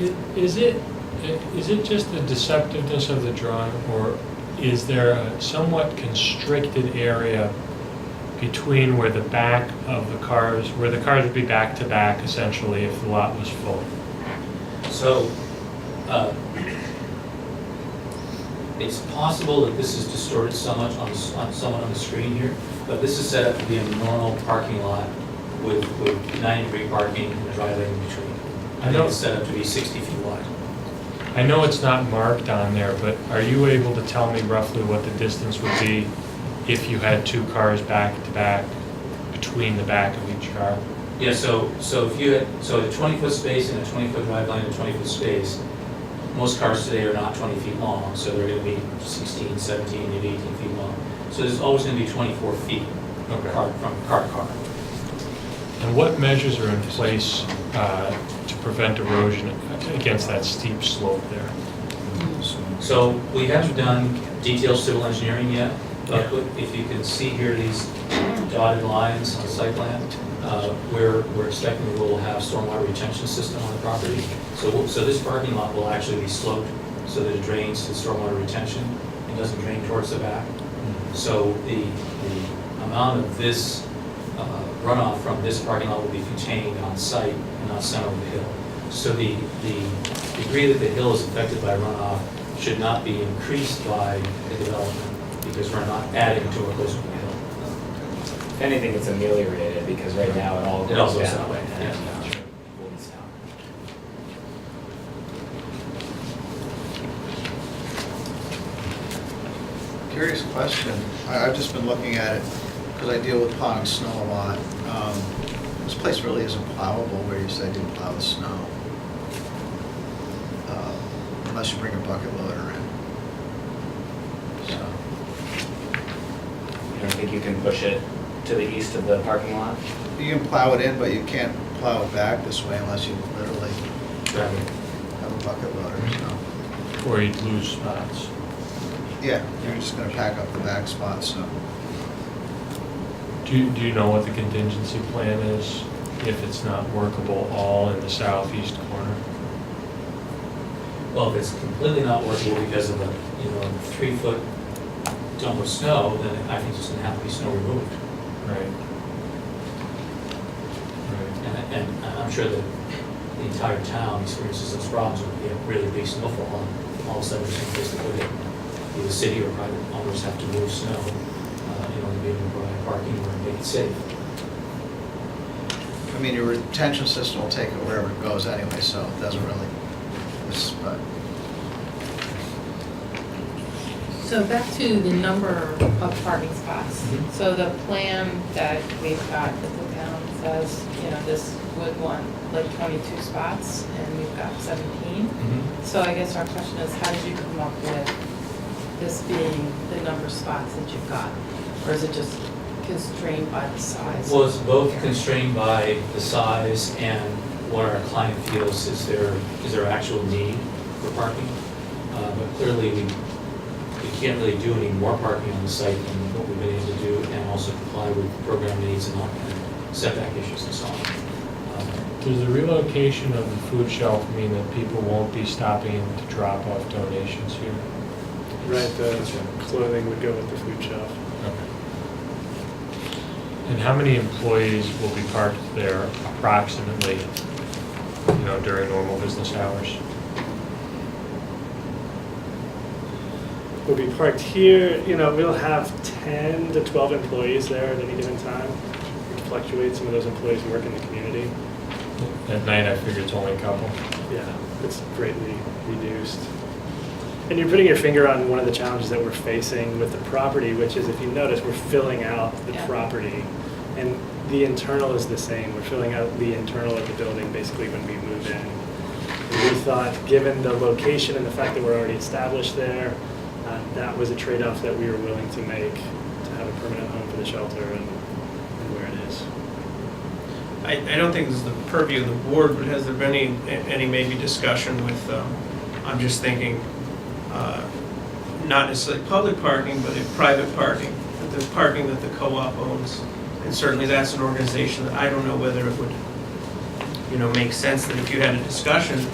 Is it just the deceptiveness of the drawing, or is there a somewhat constricted area between where the back of the cars, where the cars would be back to back essentially if the lot was full?
So, it's possible that this is distorted somewhat on the screen here, but this is set up to be a normal parking lot with 90-degree parking and a driveway in between. I think it's set up to be 60 feet wide.
I know it's not marked on there, but are you able to tell me roughly what the distance would be if you had two cars back to back between the back of each car?
Yeah, so if you had, so a 20-foot space and a 20-foot drive lane and a 20-foot space, most cars today are not 20 feet long, so they're going to be 16, 17, maybe 18 feet long. So there's always going to be 24 feet from car to car.
And what measures are in place to prevent erosion against that steep slope there?
So we haven't done detailed civil engineering yet, but if you can see here these dotted lines on the site plan, we're expecting we will have stormwater retention system on the property. So this parking lot will actually be sloped so that it drains to stormwater retention and doesn't drain towards the back. So the amount of this runoff from this parking lot will be contained on site and not sent over the hill. So the degree that the hill is affected by runoff should not be increased by the development because we're not adding to or closer to the hill.
If anything, it's ameliorated because right now it all
It all
goes
goes
down.
that way,
and,
yeah.
cools down.
Curious question. I've just been looking at it because I deal with plowing snow a lot. This place really isn't plowable where you said you plow the snow. Unless you bring a bucket loader in. So,
You don't think you can push it to the east of the parking lot?
you can plow it in, but you can't plow it back this way unless you literally have a bucket loader, so.
Or you'd lose spots?
Yeah, you're just gonna pack up the back spots, so.
Do you know what the contingency plan is if it's not workable all in the southeast corner?
Well, if it's completely not workable because of a 3-foot dump of snow, then I think it's going to have to be snow removed.
Right.
And I'm sure that the entire town experiences those problems when you have really big snowfall and all of a sudden there's no place to put it. Either the city or private owners have to move snow in order to be able to provide parking or make it safe.
I mean, your retention system will take it wherever it goes anyway, so it doesn't really, but.
So back to the number of parking spots. So the plan that we've got that the town says, this would want like 22 spots, and we've got 17. So I guess our question is, how did you come up with this being the number of spots that you've got? Or is it just constrained by the size?
Well, it's both constrained by the size and what our client feels is their actual need for parking. But clearly, we can't really do any more parking on the site than what we've been able to do, and also comply with program needs and setback issues and so on.
Does the relocation of the food shelf mean that people won't be stopping to drop off donations here?
Right, the clothing would go with the food shelf.
Okay. And how many employees will be parked there approximately, during normal business hours?
We'll be parked here, we'll have 10 to 12 employees there at any given time. We can fluctuate, some of those employees work in the community.
At night, I figure it's only a couple.
Yeah, it's greatly reduced. And you're putting your finger on one of the challenges that we're facing with the property, which is, if you notice, we're filling out the property. And the internal is the same. We're filling out the internal of the building basically when we move in. And we thought, given the location and the fact that we're already established there, that was a trade-off that we were willing to make to have a permanent home for the shelter and where it is.
I don't think this is the purview of the board, but has there been any maybe discussion with, I'm just thinking, not necessarily public parking, but private parking, that there's parking that the co-op owns. And certainly that's an organization that I don't know whether it would, make sense that if you had a discussion,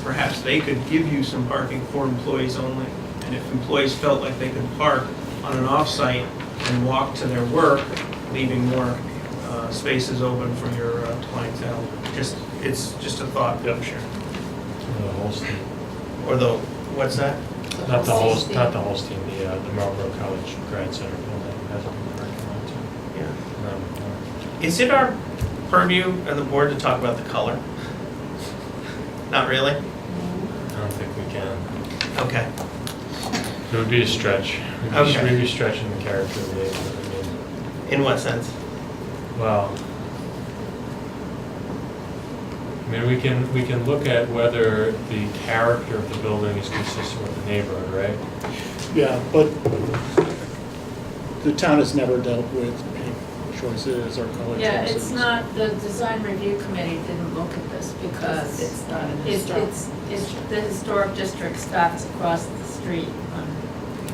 perhaps they could give you some parking for employees only. And if employees felt like they could park on an off-site and walk to their work, leaving more spaces open for your clientele. It's just a thought, I'm sure.
The Holstein,
Or the, what's that?
not the Holstein, the Marlboro College Grad Center building has a parking lot too.
Yeah.
around the corner.
Is it our purview and the board to talk about the color? Not really?
I don't think we can.
Okay.
It would be a stretch.
Okay.
We'd be stretching the character of the neighborhood.
In what sense?
Well, I mean, we can look at whether the character of the building is consistent with the neighborhood, right?
Yeah, but the town has never dealt with paint choices or color choices.
Yeah, it's not, the design review committee didn't look at this because
It's not an
it's,
historic.
it's, the historic district stops across the street on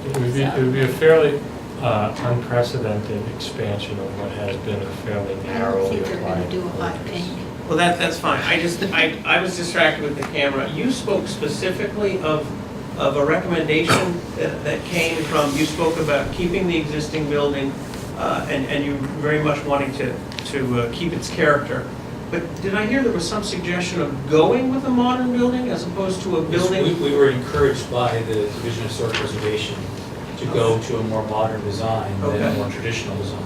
It would be a fairly unprecedented expansion of what has been a fairly
I don't
narrowly
think they're
applied.
gonna do a hot paint.
Well, that's fine. I was distracted with the camera. You spoke specifically of a recommendation that came from, you spoke about keeping the existing building, and you very much wanting to keep its character. But did I hear there was some suggestion of going with a modern building as opposed to a building?
We were encouraged by the Division of Historic Preservation to go to a more modern design than a
Okay.
more traditional design,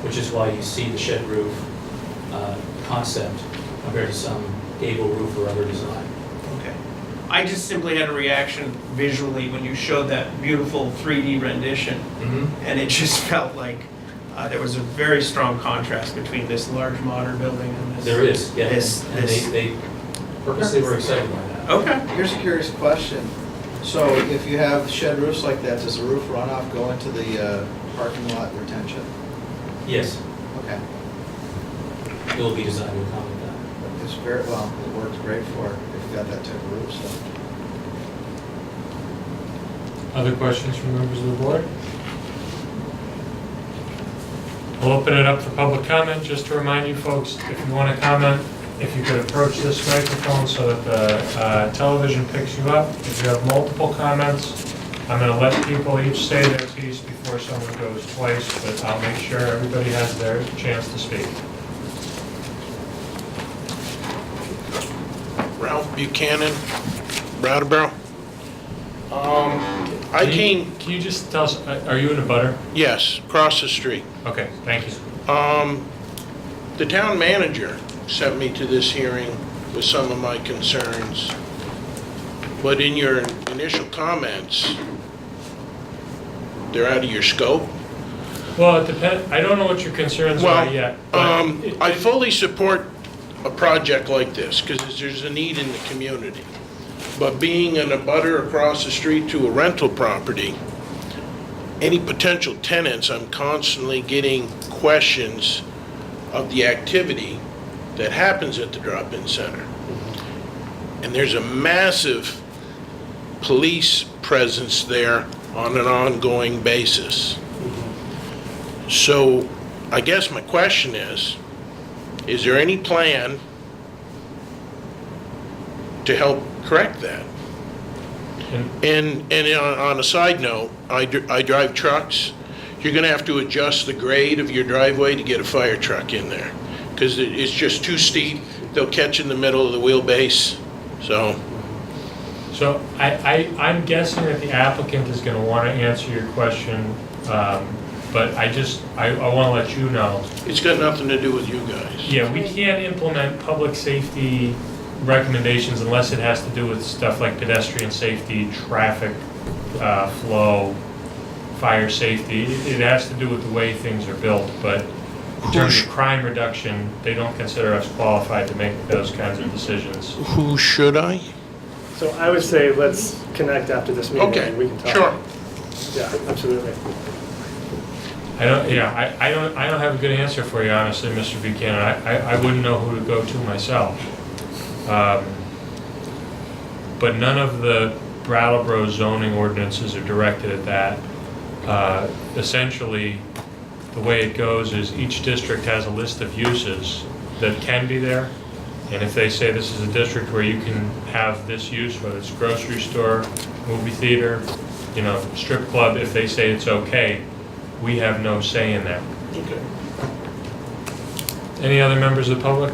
which is why you see the shed roof concept compared to some gable roof or other design.
Okay. I just simply had a reaction visually when you showed that beautiful 3D rendition, and it just felt like there was a very strong contrast between this large modern building and this.
There is, yeah,
This-
and they purposely were excited by that.
Okay.
Here's a curious question. So if you have shed roofs like that, does the roof runoff go into the parking lot retention?
Yes,
Okay.
it will be designed to accommodate that.
It's very, well, it works great for if you've got that type of roof, so.
Other questions from members of the board? We'll open it up for public comment. Just to remind you folks, if you want to comment, if you could approach this microphone so that the television picks you up. If you have multiple comments, I'm going to let people each say their piece before someone goes twice, but I'll make sure everybody has their chance to speak.
Ralph Buchanan, Brattleboro. I came,
Can you just tell us, are you in a butter?
yes, across the street.
Okay, thank you.
The town manager sent me to this hearing with some of my concerns, but in your initial comments, they're out of your scope.
Well, it depends, I don't know what your concerns are
Well,
yet. but
I fully support a project like this, because there's a need in the community. But being in a butter across the street to a rental property, any potential tenants, I'm constantly getting questions of the activity that happens at the drop-in center. And there's a massive police presence there on an ongoing basis. So I guess my question is there any plan to help correct that? And on a side note, I drive trucks. You're gonna have to adjust the grade of your driveway to get a fire truck in there, because it's just too steep. They'll catch in the middle of the wheelbase, so.
So I'm guessing that the applicant is going to want to answer your question, but I want to let you know.
It's got nothing to do with you guys.
Yeah, we can't implement public safety recommendations unless it has to do with stuff like pedestrian safety, traffic flow, fire safety. It has to do with the way things are built, but in terms of crime reduction, they don't consider us qualified to make those kinds of decisions.
Who should I?
So I would say let's connect after this meeting
Okay,
and we can talk.
sure.
Yeah, absolutely.
I don't have a good answer for you, honestly, Mr. Buchanan. I wouldn't know who to go to myself. But none of the Brattleboro zoning ordinances are directed at that. Essentially, the way it goes is each district has a list of uses that can be there, And if they say this is a district where you can have this use, whether it's grocery store, movie theater, strip club, if they say it's okay, we have no say in that.
Okay.
Any other members of the public?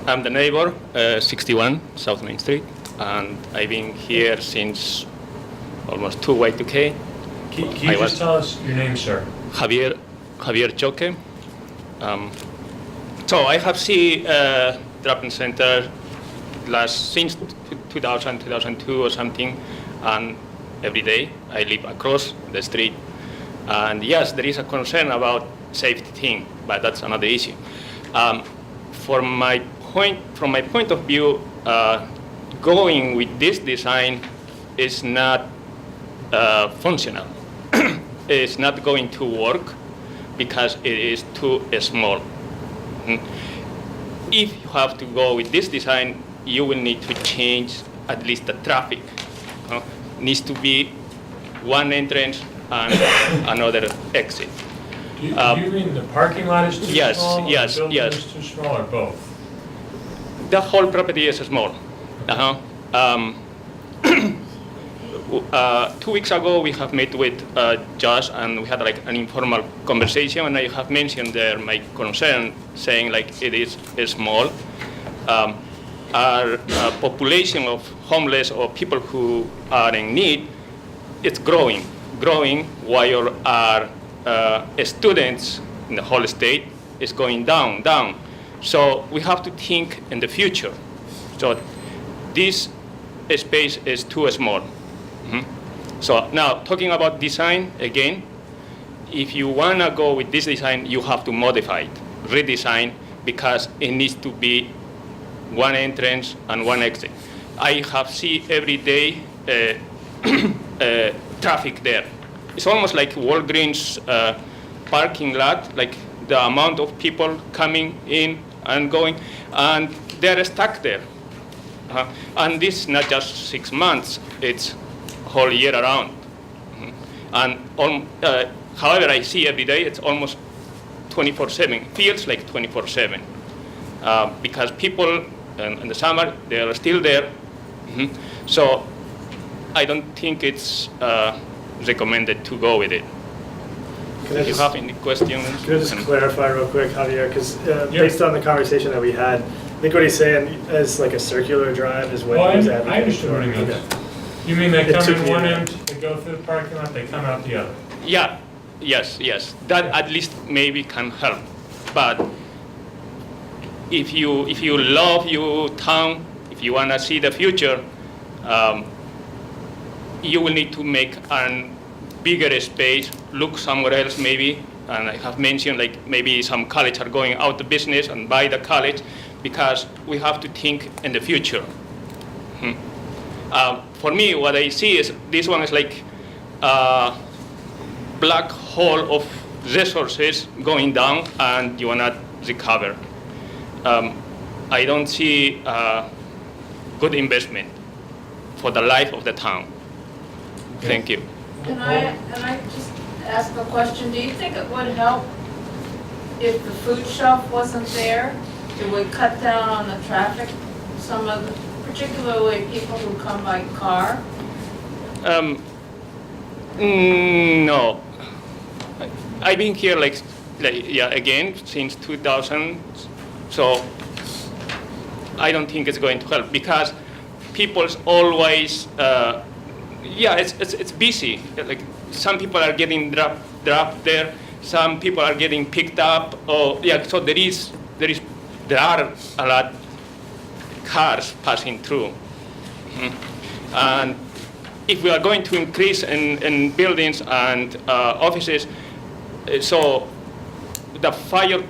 I'm the neighbor, 61 South Main Street, and I've been here since almost 2 Y2K.
Can you just tell us your name, sir?
Javier Choque. So I have seen drop-in center since 2000, 2002 or something, and every day I live across the street. And yes, there is a concern about safety thing, but that's another issue. From my point of view, going with this design is not functional. It's not going to work because it is too small. If you have to go with this design, you will need to change at least the traffic. Needs to be one entrance and another exit.
Do you mean the parking lot is too
Yes,
small?
yes,
The building
yes.
is too small, or both?
The whole property is small. 2 weeks ago, we have met with Josh, and we had like an informal conversation, and I have mentioned there my concern, saying like it is small. Our population of homeless or people who are in need, it's growing while our students in the whole state is going down. So we have to think in the future. So this space is too small. So now talking about design again, if you wanna go with this design, you have to modify it, redesign, because it needs to be one entrance and one exit. I have seen every day traffic there. It's almost like Walgreens parking lot, like the amount of people coming in and going, and they're stuck there. And this is not just 6 months, it's whole year around. And however, I see every day, it's almost 24/7, feels like 24/7. Because people in the summer, they are still there. So I don't think it's recommended to go with it. If you have any questions.
Can I just clarify real quick, Javier, because based on the conversation that we had, I think what he's saying is like a circular drive is what he was advocating.
I understood what he means.
Okay.
You mean they
It
come
took
in
me a
one
minute.
end, they go through the parking lot, they come out the other?
Yeah, yes. That at least maybe can help. But if you love your town, if you wanna see the future, you will need to make a bigger space, look somewhere else maybe. And I have mentioned like maybe some colleges are going out of business and buy the college, because we have to think in the future. For me, what I see is this one is like a black hole of resources going down, and you wanna recover. I don't see good investment for the life of the town. Thank you.
Can I just ask a question? Do you think it would help if the food shelf wasn't there? It would cut down on the traffic, particularly people who come by car?
No. I've been here again since 2000, so I don't think it's going to help, because people's always it's busy. Like some people are getting dropped there, some people are getting picked up. So there are a lot cars passing through. And if we are going to increase in buildings and offices, so the fire,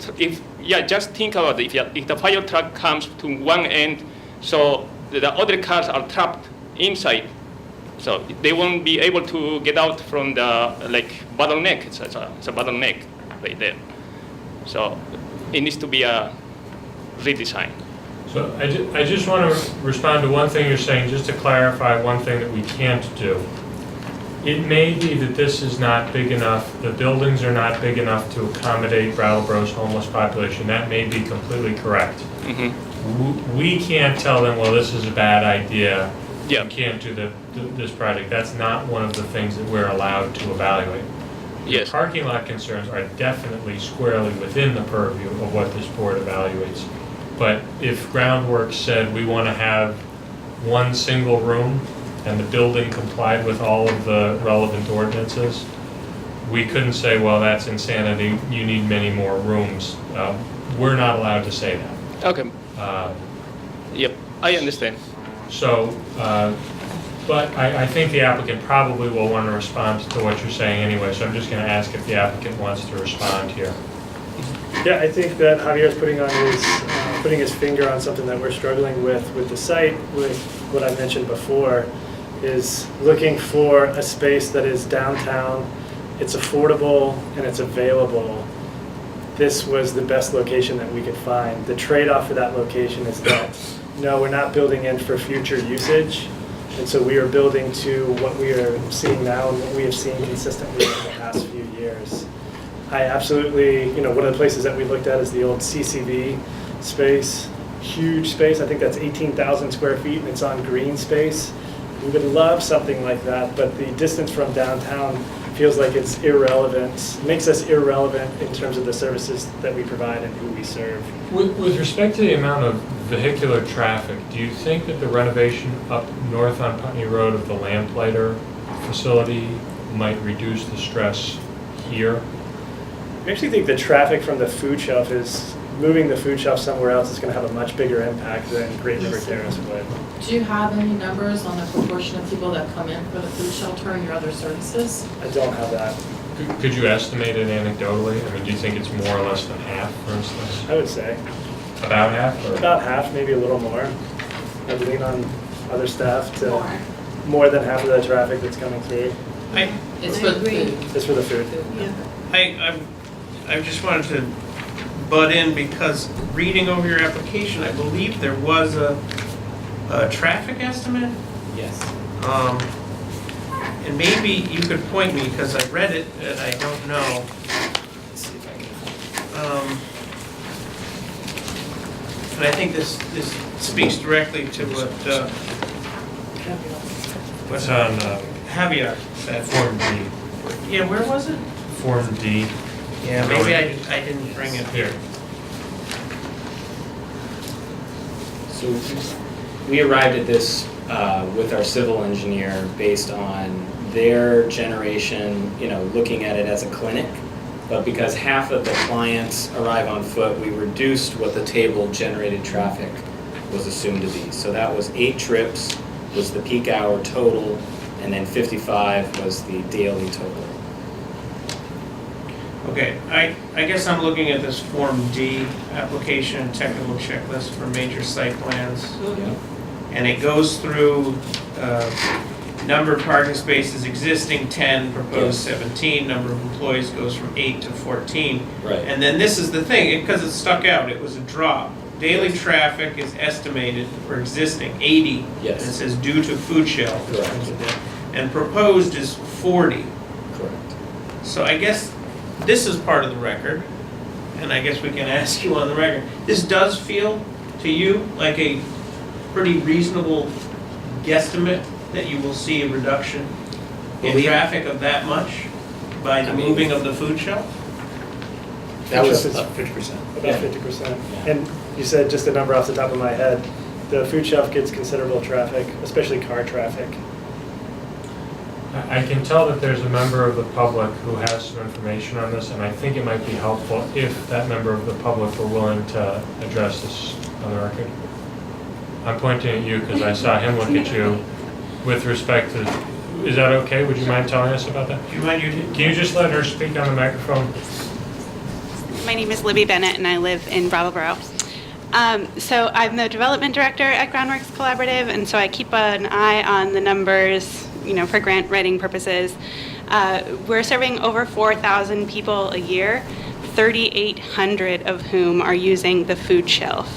just think about it. If the fire truck comes to one end, so the other cars are trapped inside, so they won't be able to get out from the bottleneck. It's a bottleneck right there. So it needs to be a redesign.
So I just want to respond to one thing you're saying, just to clarify one thing that we can't do. It may be that this is not big enough, the buildings are not big enough to accommodate Brattleboro's homeless population. That may be completely correct. We can't tell them, well, this is a bad idea.
Yeah.
You can't do this project. That's not one of the things that we're allowed to evaluate.
Yes.
Parking lot concerns are definitely squarely within the purview of what this board evaluates. But if Groundworks said we want to have one single room and the building complied with all of the relevant ordinances, we couldn't say, well, that's insanity, you need many more rooms. We're not allowed to say that.
Okay. Yep, I understand.
So, but I think the applicant probably will want to respond to what you're saying anyway, so I'm just going to ask if the applicant wants to respond here.
Yeah, I think that Javier's putting his finger on something that we're struggling with the site, with what I mentioned before, is looking for a space that is downtown, it's affordable, and it's available. This was the best location that we could find. The trade-off for that location is that, no, we're not building in for future usage, and so we are building to what we are seeing now and what we have seen consistently in the past few years. I absolutely, one of the places that we looked at is the old CCV space, huge space. I think that's 18,000 square feet and it's on green space. We would love something like that, but the distance from downtown feels like it's irrelevant, makes us irrelevant in terms of the services that we provide and who we serve.
With respect to the amount of vehicular traffic, do you think that the renovation up north on Putney Road of the lamplighter facility might reduce the stress here?
I actually think the traffic from the food shelf is, moving the food shelf somewhere else is going to have a much bigger impact than Great River Terrace would.
Do you have any numbers on the proportion of people that come in for the food shelter and your other services?
I don't have that.
Could you estimate it anecdotally? I mean, do you think it's more or less than half, for instance?
I would say.
About half? Or?
About half, maybe a little more. I would lean on other staff to more than half of the traffic that's coming through.
It's for the food.
It's for the food.
I just wanted to butt in because reading over your application, I believe there was a traffic estimate.
Yes.
And maybe you could point me, because I read it and I don't know.
Let's see if I can.
And I think this speaks directly to what
What's on
Javier said.
Form D?
Yeah, where was it?
Form D.
Yeah, maybe I didn't bring it.
Here.
So we arrived at this with our civil engineer based on their generation, looking at it as a clinic. But because half of the clients arrive on foot, we reduced what the table generated traffic was assumed to be. So that was 8 trips was the peak hour total, and then 55 was the daily total.
Okay, I guess I'm looking at this Form D application, technical checklist for major site plans.
Yeah.
And it goes through number of parking spaces existing, 10, proposed 17, number of employees goes from 8 to 14.
Right.
And then this is the thing, because it stuck out, it was a drop. Daily traffic is estimated for existing, 80.
Yes.
And it says due to food shelf.
Correct.
And proposed is 40.
Correct.
So I guess this is part of the record, and I guess we can ask you on the record. This does feel to you like a pretty reasonable guesstimate that you will see a reduction in traffic of that much by the moving of the food shelf?
That was
Food shelf
up 50%.
About
Yeah.
50%.
Yeah.
And you said, just a number off the top of my head, the food shelf gets considerable traffic, especially car traffic.
I can tell that there's a member of the public who has some information on this, and I think it might be helpful if that member of the public were willing to address this on the record. I'm pointing at you because I saw him look at you with respect to, is that okay? Would you mind telling us about that?
Do you mind
Can you just let her speak on the microphone?
My name is Libby Bennett, and I live in Brattleboro. So I'm the development director at Groundworks Collaborative, and so I keep an eye on the numbers, for grant writing purposes. We're serving over 4,000 people a year, 3,800 of whom are using the food shelf.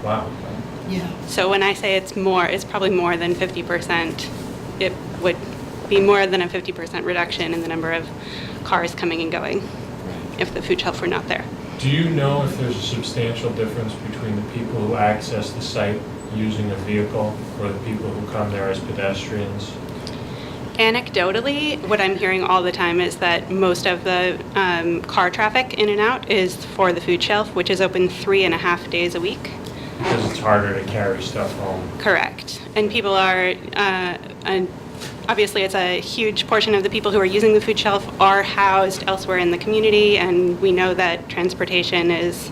Wow.
Yeah.
So when I say it's more, it's probably more than 50%. It would be more than a 50% reduction in the number of cars coming and going if the food shelf were not there.
Do you know if there's a substantial difference between the people who access the site using a vehicle or the people who come there as pedestrians?
Anecdotally, what I'm hearing all the time is that most of the car traffic in and out is for the food shelf, which is open 3.5 days a week.
Because it's harder to carry stuff home.
Correct. And people are, and obviously it's a huge portion of the people who are using the food shelf are housed elsewhere in the community, and we know that transportation is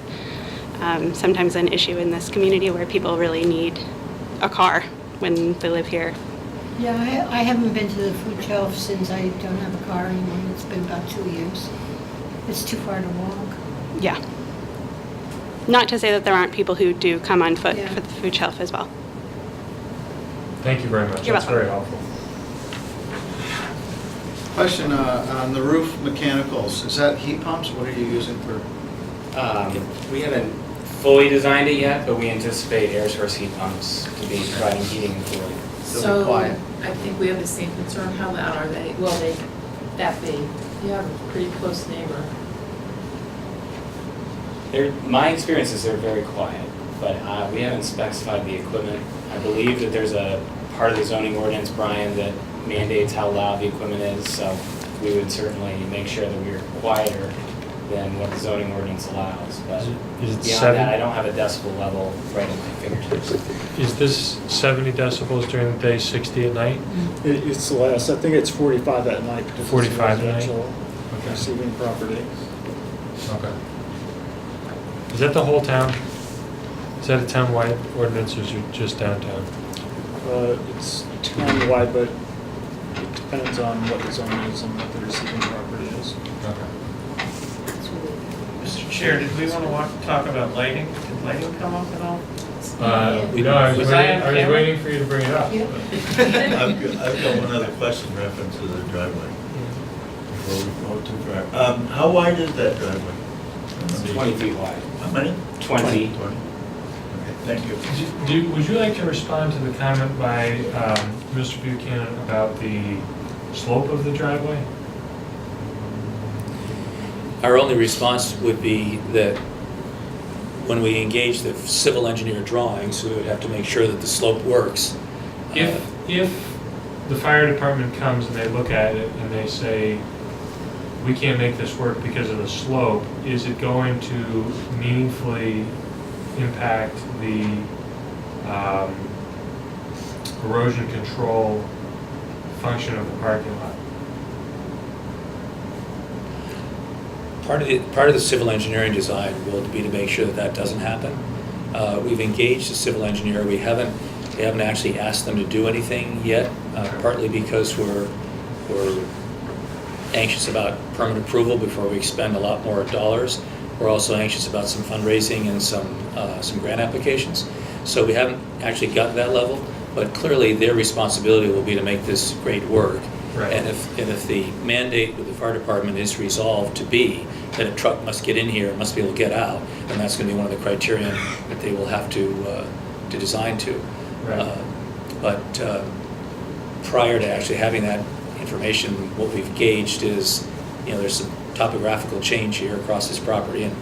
sometimes an issue in this community where people really need a car when they live here.
Yeah, I haven't been to the food shelf since I don't have a car anymore. It's been about 2 years. It's too far to walk.
Yeah. Not to say that there aren't people who do come on foot
Yeah.
for the food shelf as well.
Thank you very much.
You're
That's
welcome.
very helpful.
Question on the roof mechanicals, is that heat pumps? What are you using for?
We haven't fully designed it yet, but we anticipate air source heat pumps to be providing heating and cooling.
Still be quiet.
I think we have the same concern. How loud are they? Will they that be? You have a pretty close neighbor.
My experience is they're very quiet, but we haven't specified the equipment. I believe that there's a part of the zoning ordinance, Brian, that mandates how loud the equipment is, so we would certainly make sure that we're quieter than what the zoning ordinance allows. But
Is it
beyond
7?
that, I don't have a decibel level right at my fingertips.
Is this 70 decibels during the day, 60 at night?
It's less, I think it's 45 at night. because it's
45 at night?
residential
Okay.
Receiving property.
Okay. Is that the whole town? Is that a town-wide ordinance or is it just downtown?
It's town-wide, but it depends on what the zone is and what the receiving property is.
Okay.
Mr. Chair, did we want to talk about lighting? Did lighting come up at all?
No, I was
Was I on camera?
waiting for you to bring it up.
I've got one other question reference to the driveway. Before we go too far. How wide is that driveway?
20 feet wide.
How many?
20.
20. Okay, thank you.
Would you like to respond to the comment by Mr. Buchanan about the slope of the driveway?
Our only response would be that when we engage the civil engineer drawings, we would have to make sure that the slope works.
If the fire department comes and they look at it and they say, we can't make this work because of the slope, is it going to meaningfully impact the erosion control function of the parking lot?
Part of the civil engineering design will be to make sure that that doesn't happen. We've engaged the civil engineer. We haven't actually asked them to do anything yet, partly because we're anxious about permit approval before we expend a lot more dollars. We're also anxious about some fundraising and some grant applications. So we haven't actually gotten to that level, but clearly their responsibility will be to make this great work.
Right.
And if the mandate with the fire department is resolved to be that a truck must get in here, must be able to get out, then that's going to be one of the criteria that they will have to design to.
Right.
But prior to actually having that information, what we've gauged is, there's some topographical change here across this property, and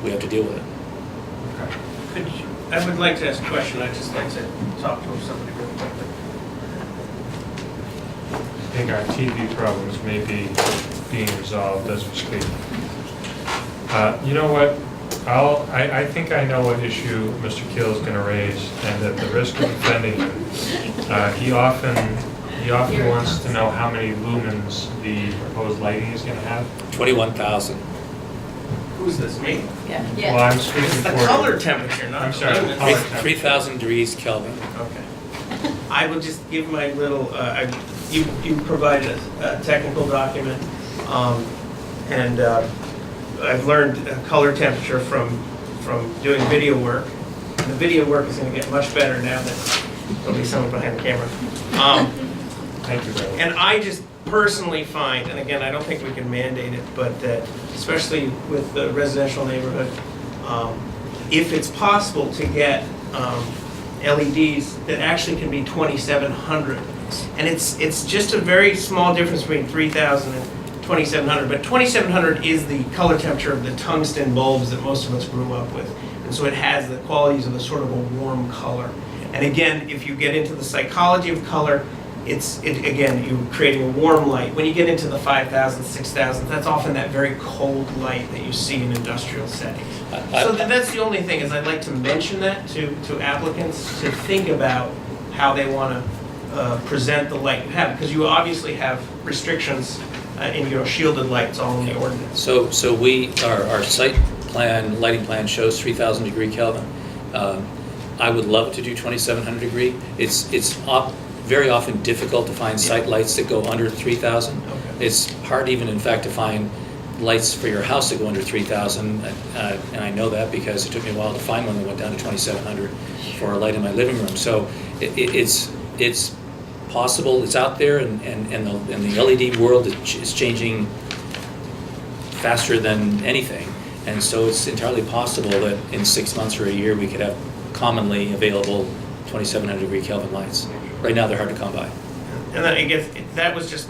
we have to deal with it.
Okay.
I would like to ask a question. I'd just like to talk to somebody real quickly.
I think our TV problems may be being resolved as we speak. You know what? I think I know what issue Mr. Keel is going to raise, and at the risk of offending him, he often wants to know how many lumens the proposed lighting is going to have.
21,000.
Who's this, me?
Yeah.
Well, I'm speaking
It's the
for
color temperature, not
I'm
the
sorry, the
lumens.
color temperature.
3,000 degrees Kelvin.
Okay. I will just give my little, you provided a technical document, and I've learned color temperature from doing video work. And the video work is going to get much better now that there'll be someone behind the camera.
Thank you, Bill.
And I just personally find, and again, I don't think we can mandate it, but that especially with the residential neighborhood, if it's possible to get LEDs that actually can be 2,700 And it's just a very small difference between 3,000 and 2,700, but 2,700 is the color temperature of the tungsten bulbs that most of us grew up with. And so it has the qualities of a sort of a warm color. And again, if you get into the psychology of color, again, you're creating a warm light. When you get into the 5,000, 6,000, that's often that very cold light that you see in industrial settings. So that's the only thing, is I'd like to mention that to applicants, to think about how they want to present the light you have, because you obviously have restrictions in your shielded lights all in the ordinance.
So our site plan, lighting plan shows 3,000 degree Kelvin. I would love to do 2,700 degree. It's very often difficult to find site lights that go under 3,000.
Okay.
It's hard even, in fact, to find lights for your house that go under 3,000. And I know that because it took me a while to find one that went down to 2,700 for a light in my living room. So it's possible, it's out there, and the LED world is changing faster than anything. And so it's entirely possible that in 6 months or a year we could have commonly available 2,700 degree Kelvin lights. Right now they're hard to come by.
And then I guess that was just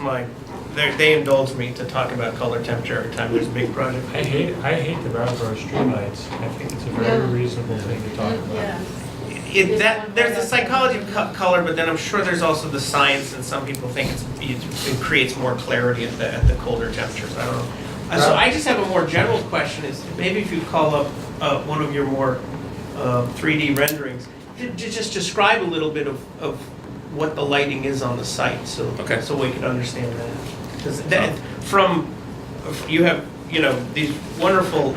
they indulged me to talk about color temperature every time there's a big project.
I hate the Brattleboro streetlights. I think it's a very reasonable thing to talk about.
There's the psychology of color, but then I'm sure there's also the science, and some people think it creates more clarity at the colder temperatures. I don't know. So I just have a more general question: is maybe if you call up one of your more 3D renderings, to just describe a little bit of what the lighting is on the site, so we can understand that. Because you have these wonderful.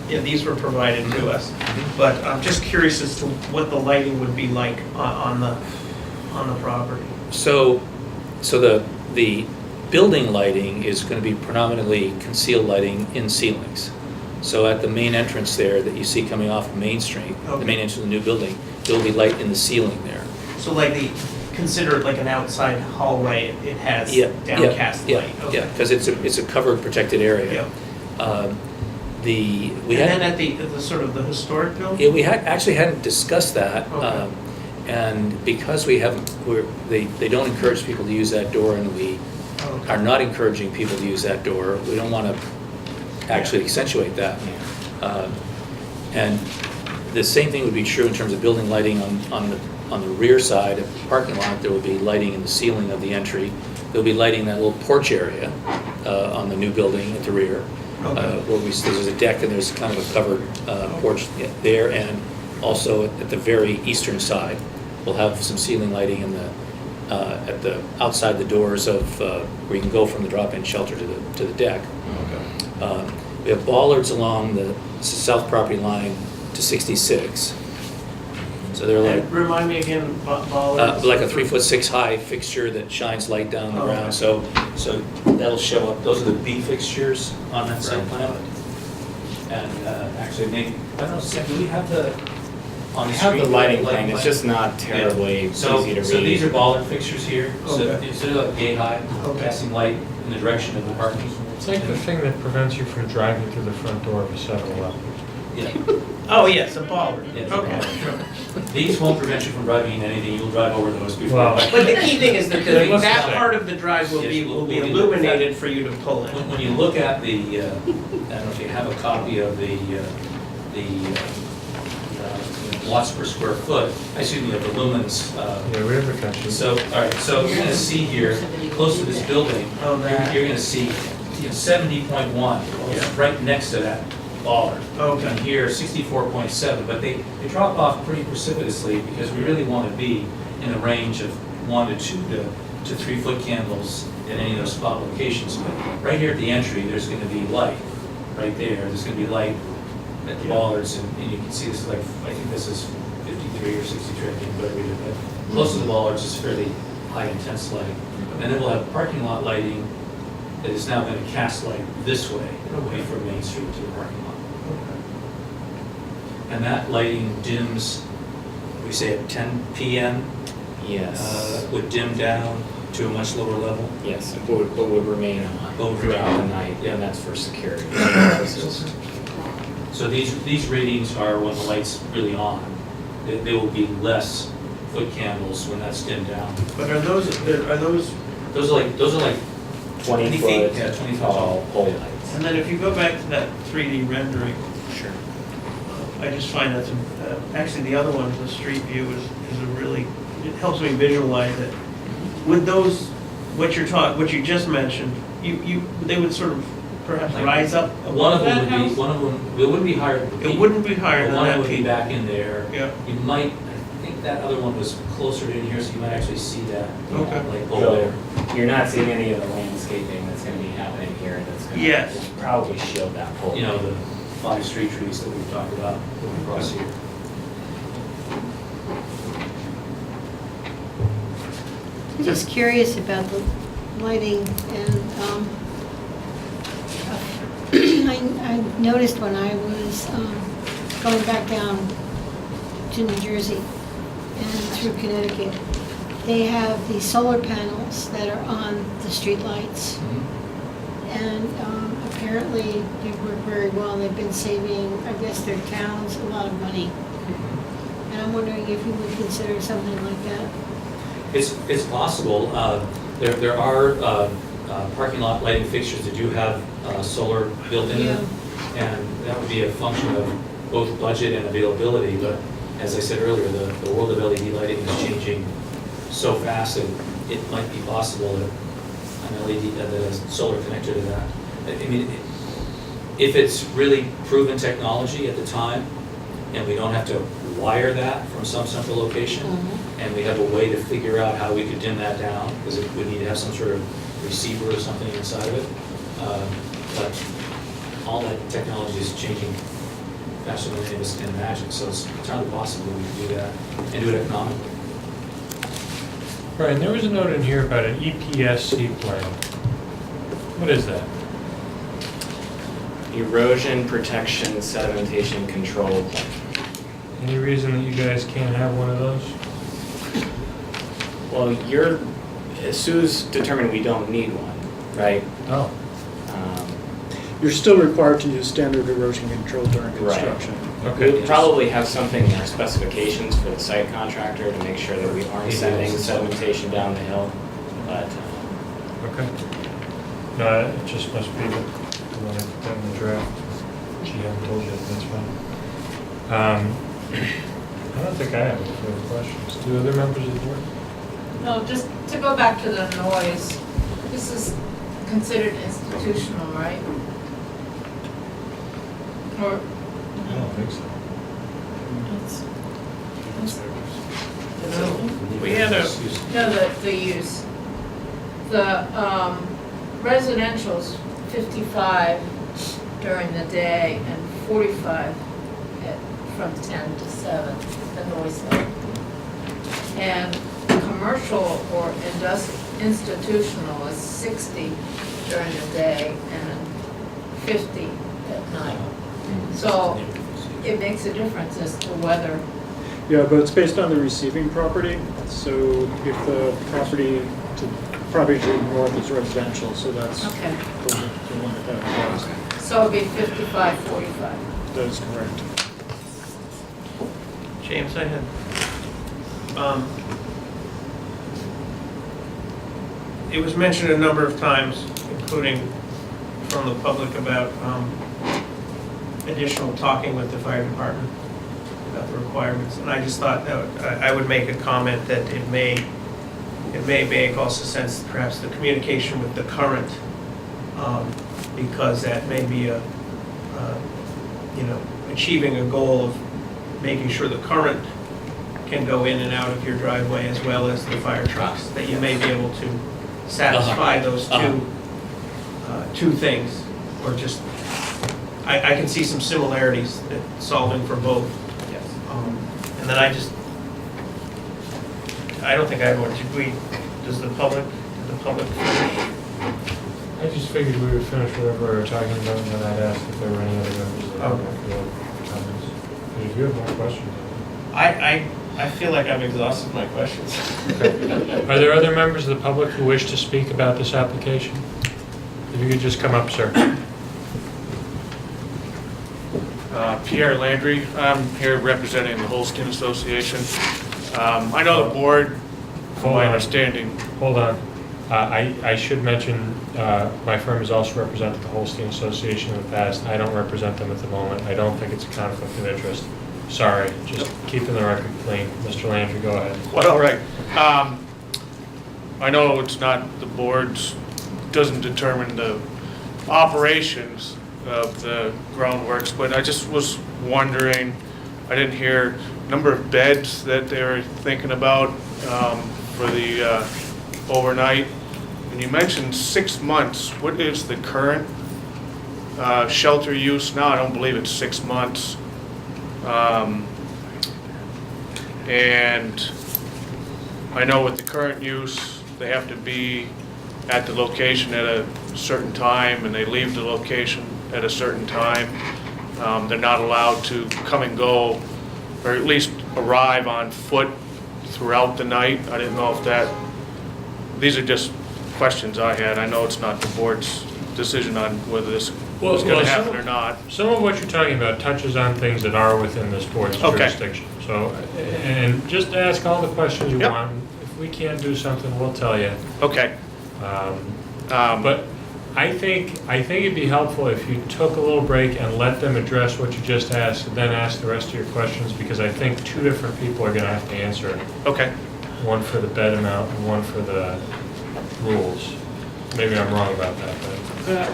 These were provided to us, but I'm just curious as to what the lighting would be like on the property.
So the building lighting is going to be predominantly concealed lighting in ceilings. So at the main entrance there that you see coming off of Main Street, the main entrance of the new building, there will be light in the ceiling there.
So consider it like an outside hallway. It has downcast light.
Yeah, because it's a covered, protected area.
Then at the sort of the historic building?
Yeah, we actually hadn't discussed that, and because they don't encourage people to use that door, and we are not encouraging people to use that door. We don't want to actually accentuate that. And the same thing would be true in terms of building lighting on the rear side of the parking lot. There will be lighting in the ceiling of the entry. There'll be lighting in that little porch area on the new building at the rear. Where there's a deck and there's kind of a covered porch there, and also at the very eastern side, we'll have some ceiling lighting in at the outside the doors of where you can go from the drop-in shelter to the deck. We have bollards along the south property line to 66. So they're like,
remind me again, bollards?
like a 3'6" high fixture that shines light down the ground. So that'll show up. Those are the B fixtures on that site plan. And actually, maybe I don't know. Sam, do we have the on the
We have
street
the lighting plan. It's just not terribly easy to read.
So these are bollard fixtures here. So instead of like gate high, passing light in the direction of the parking.
It's like the thing that prevents you from driving through the front door of a 7-Eleven.
Yeah.
Oh, yes, a bollard.
Yes,
Okay.
These won't prevent you from driving in anything. You'll drive over those before.
Well,
But the key thing is that
It looks
that
the
part of the drive will be illuminated for you to pull in.
When you look at the, I don't know if you have a copy of the watts per square foot, of the lumens.
Yeah, we have a country.
So, all right, so you're going to see here, close to this building, you're going to see 70.1, right next to that bollard. And here, 64.7, but they drop off pretty precipitously because we really want to be in a range of 1 to 2 to 3 foot candles in any of those spot locations. But right here at the entry, there's going to be light. Right there, there's going to be light at the bollards, and you can see this is like, I think this is 53 or 63, I think, whatever it is. But close to the bollards is fairly high intense lighting. And then we'll have parking lot lighting that is now going to cast light this way, away from Main Street to the parking lot. And that lighting dims, we say at 10 p.m.
Yes.
Would dim down to a much lower level.
Yes, but would remain on throughout the night, and that's for security purposes.
So these readings are when the light's really on. They will be less foot candles when that's dimmed down.
But are those,
Those are like
20
feet?
foot
Yeah, 20 foot
tall pole lights.
And then if you go back to that 3D rendering,
Sure.
I just find that's, actually the other one, the street view is a really, it helps me visualize it. With those, what you just mentioned, they would sort of perhaps
Like,
rise up
One of
above
them
that
would be,
house?
one of them, it wouldn't be higher than the
It
peak.
wouldn't be higher
But
than
one
that
would be
peak.
back in there.
Yeah.
You might, I think that other one was closer to in here, so you might actually see that,
Okay.
like over there.
So you're not seeing any of the landscaping that's gonna be happening here that's gonna
Yes.
probably shield that pole.
You know, the 5 street trees that we've talked about going across here.
I'm just curious about the lighting, and I noticed when I was going back down to New Jersey and through Connecticut, they have these solar panels that are on the streetlights, and apparently they work very well. They've been saving, I guess, their towns a lot of money. And I'm wondering if you would consider something like that.
It's possible. There are parking lot lighting fixtures that do have solar built into them. And that would be a function of both budget and availability. But as I said earlier, the world of LED lighting is changing so fast that it might be possible that an LED, that a solar connector to that. I mean, if it's really proven technology at the time, and we don't have to wire that from some central location, and we have a way to figure out how we could dim that down, because it would need to have some sort of receiver or something inside of it. But all that technology is changing faster than any of us can imagine, so it's entirely possible we could do that and do it economically.
Brian, there was a note in here about an EPSC plan. What is that?
Erosion protection sedimentation control plan.
Any reason that you guys can't have one of those?
Well, Sue's determined we don't need one, right?
Oh.
You're still required to use standard erosion control during
Right.
construction.
Okay.
We'll probably have something in our specifications for the site contractor to make sure that we aren't sending sedimentation down the hill, but.
Okay. No, it just must be that the one I put in the draft. She hadn't told you, that's fine. I don't think I have any further questions. Do other members of the board?
No, just to go back to the noise, this is considered institutional, right? Or,
I don't think so.
We had a,
no, the use. The residential's 55 during the day and 45 from 10 to 7, the noise level. And commercial or institutional is 60 during the day and 50 at night. So it makes a difference as to whether,
Yeah, but it's based on the receiving property, so if the property to the north is residential, so that's
okay,
the one that applies.
so it'd be 55, 45.
That is correct.
James, I had, it was mentioned a number of times, including from the public, about additional talking with the fire department about the requirements. And I just thought that I would make a comment that it may make also sense perhaps the communication with the current, because that may be achieving a goal of making sure the current can go in and out of your driveway as well as the fire trucks, that you may be able to satisfy those two things, or just, I can see some similarities that solving for both.
Yes.
And then I don't think I have one. Does the public finish?
I just figured we would finish whatever we were talking about, and then I'd ask if there were any other members that have comments. But if you have more questions.
I feel like I've exhausted my questions.
Are there other members of the public who wish to speak about this application? If you could just come up, sir.
Pierre Landry. I'm here representing the Holston Association. I know the board, from
Hold
my
on.
understanding,
Hold on. I should mention, my firm has also represented the Holstein Association in the past. I don't represent them at the moment. I don't think it's a conflict of interest. Sorry, just keeping the record clean. Mr. Landry, go ahead.
well, all right. I know it's not, the board's, doesn't determine the operations of the Groundworks, but I just was wondering, I didn't hear number of beds that they were thinking about for the overnight. And you mentioned 6 months. What is the current shelter use now? I don't believe it's 6 months. And I know with the current use, they have to be at the location at a certain time, and they leave the location at a certain time. They're not allowed to come and go, or at least arrive on foot throughout the night. I didn't know if that, these are just questions I had. I know it's not the board's decision on whether this was going to happen or not.
Some of what you're talking about touches on things that are within this board's
Okay.
jurisdiction. So, and just ask all the questions you
Yep.
want. If we can't do something, we'll tell you.
Okay.
But I think it'd be helpful if you took a little break and let them address what you just asked, and then ask the rest of your questions, because I think two different people are gonna have to answer it.
Okay.
One for the bed amount and one for the rules. Maybe I'm wrong about that, but.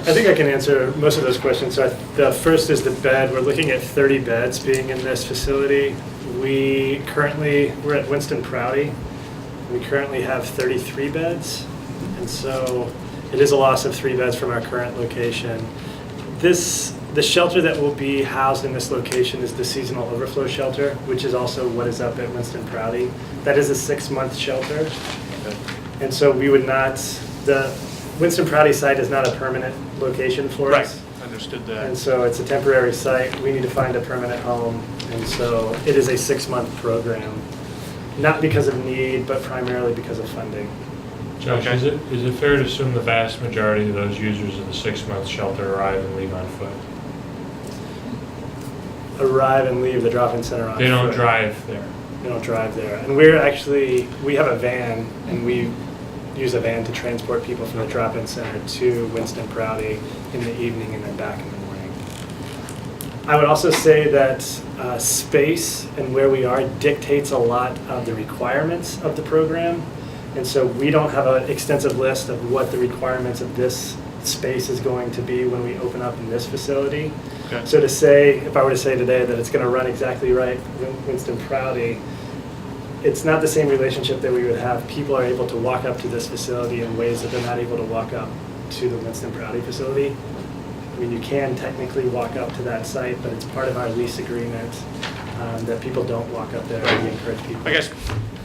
I think I can answer most of those questions. So the first is the bed. We're looking at 30 beds being in this facility. We're at Winston Prouty. We currently have 33 beds. And so it is a loss of 3 beds from our current location. The shelter that will be housed in this location is the seasonal overflow shelter, which is also what is up at Winston Prouty. That is a 6-month shelter. And so we would not, the Winston Prouty site is not a permanent location for us.
Right. Understood that.
And so it's a temporary site. We need to find a permanent home. And so it is a 6-month program, not because of need, but primarily because of funding.
Josh,
Okay.
is it fair to assume the vast majority of those users of the 6-month shelter arrive and leave on foot?
Arrive and leave the drop-in center on
They don't
foot.
drive there.
They don't drive there. And we have a van, and we use a van to transport people from the drop-in center to Winston Prouty in the evening and then back in the morning. I would also say that space and where we are dictates a lot of the requirements of the program. And so we don't have an extensive list of what the requirements of this space is going to be when we open up in this facility.
Okay.
So to say, if I were to say today that it's going to run exactly right, Winston Prouty, it's not the same relationship that we would have. People are able to walk up to this facility in ways that they're not able to walk up to the Winston Prouty facility. I mean, you can technically walk up to that site, but it's part of our lease agreement that people don't walk up there. We encourage people.
I guess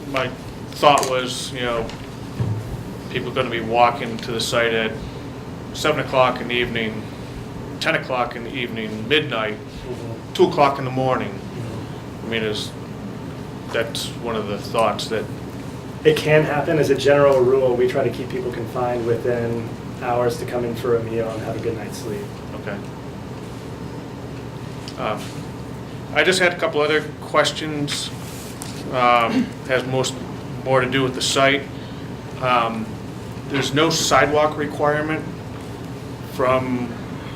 my thought was, people are going to be walking to the site at 7 o'clock in the evening, 10 o'clock in the evening, midnight, 2 o'clock in the morning. I mean, that's one of the thoughts that...
It can happen. As a general rule, we try to keep people confined within hours to come in for a meal and have a good night's sleep.
Okay. I just had a couple other questions. Has more to do with the site. There's no sidewalk requirement from,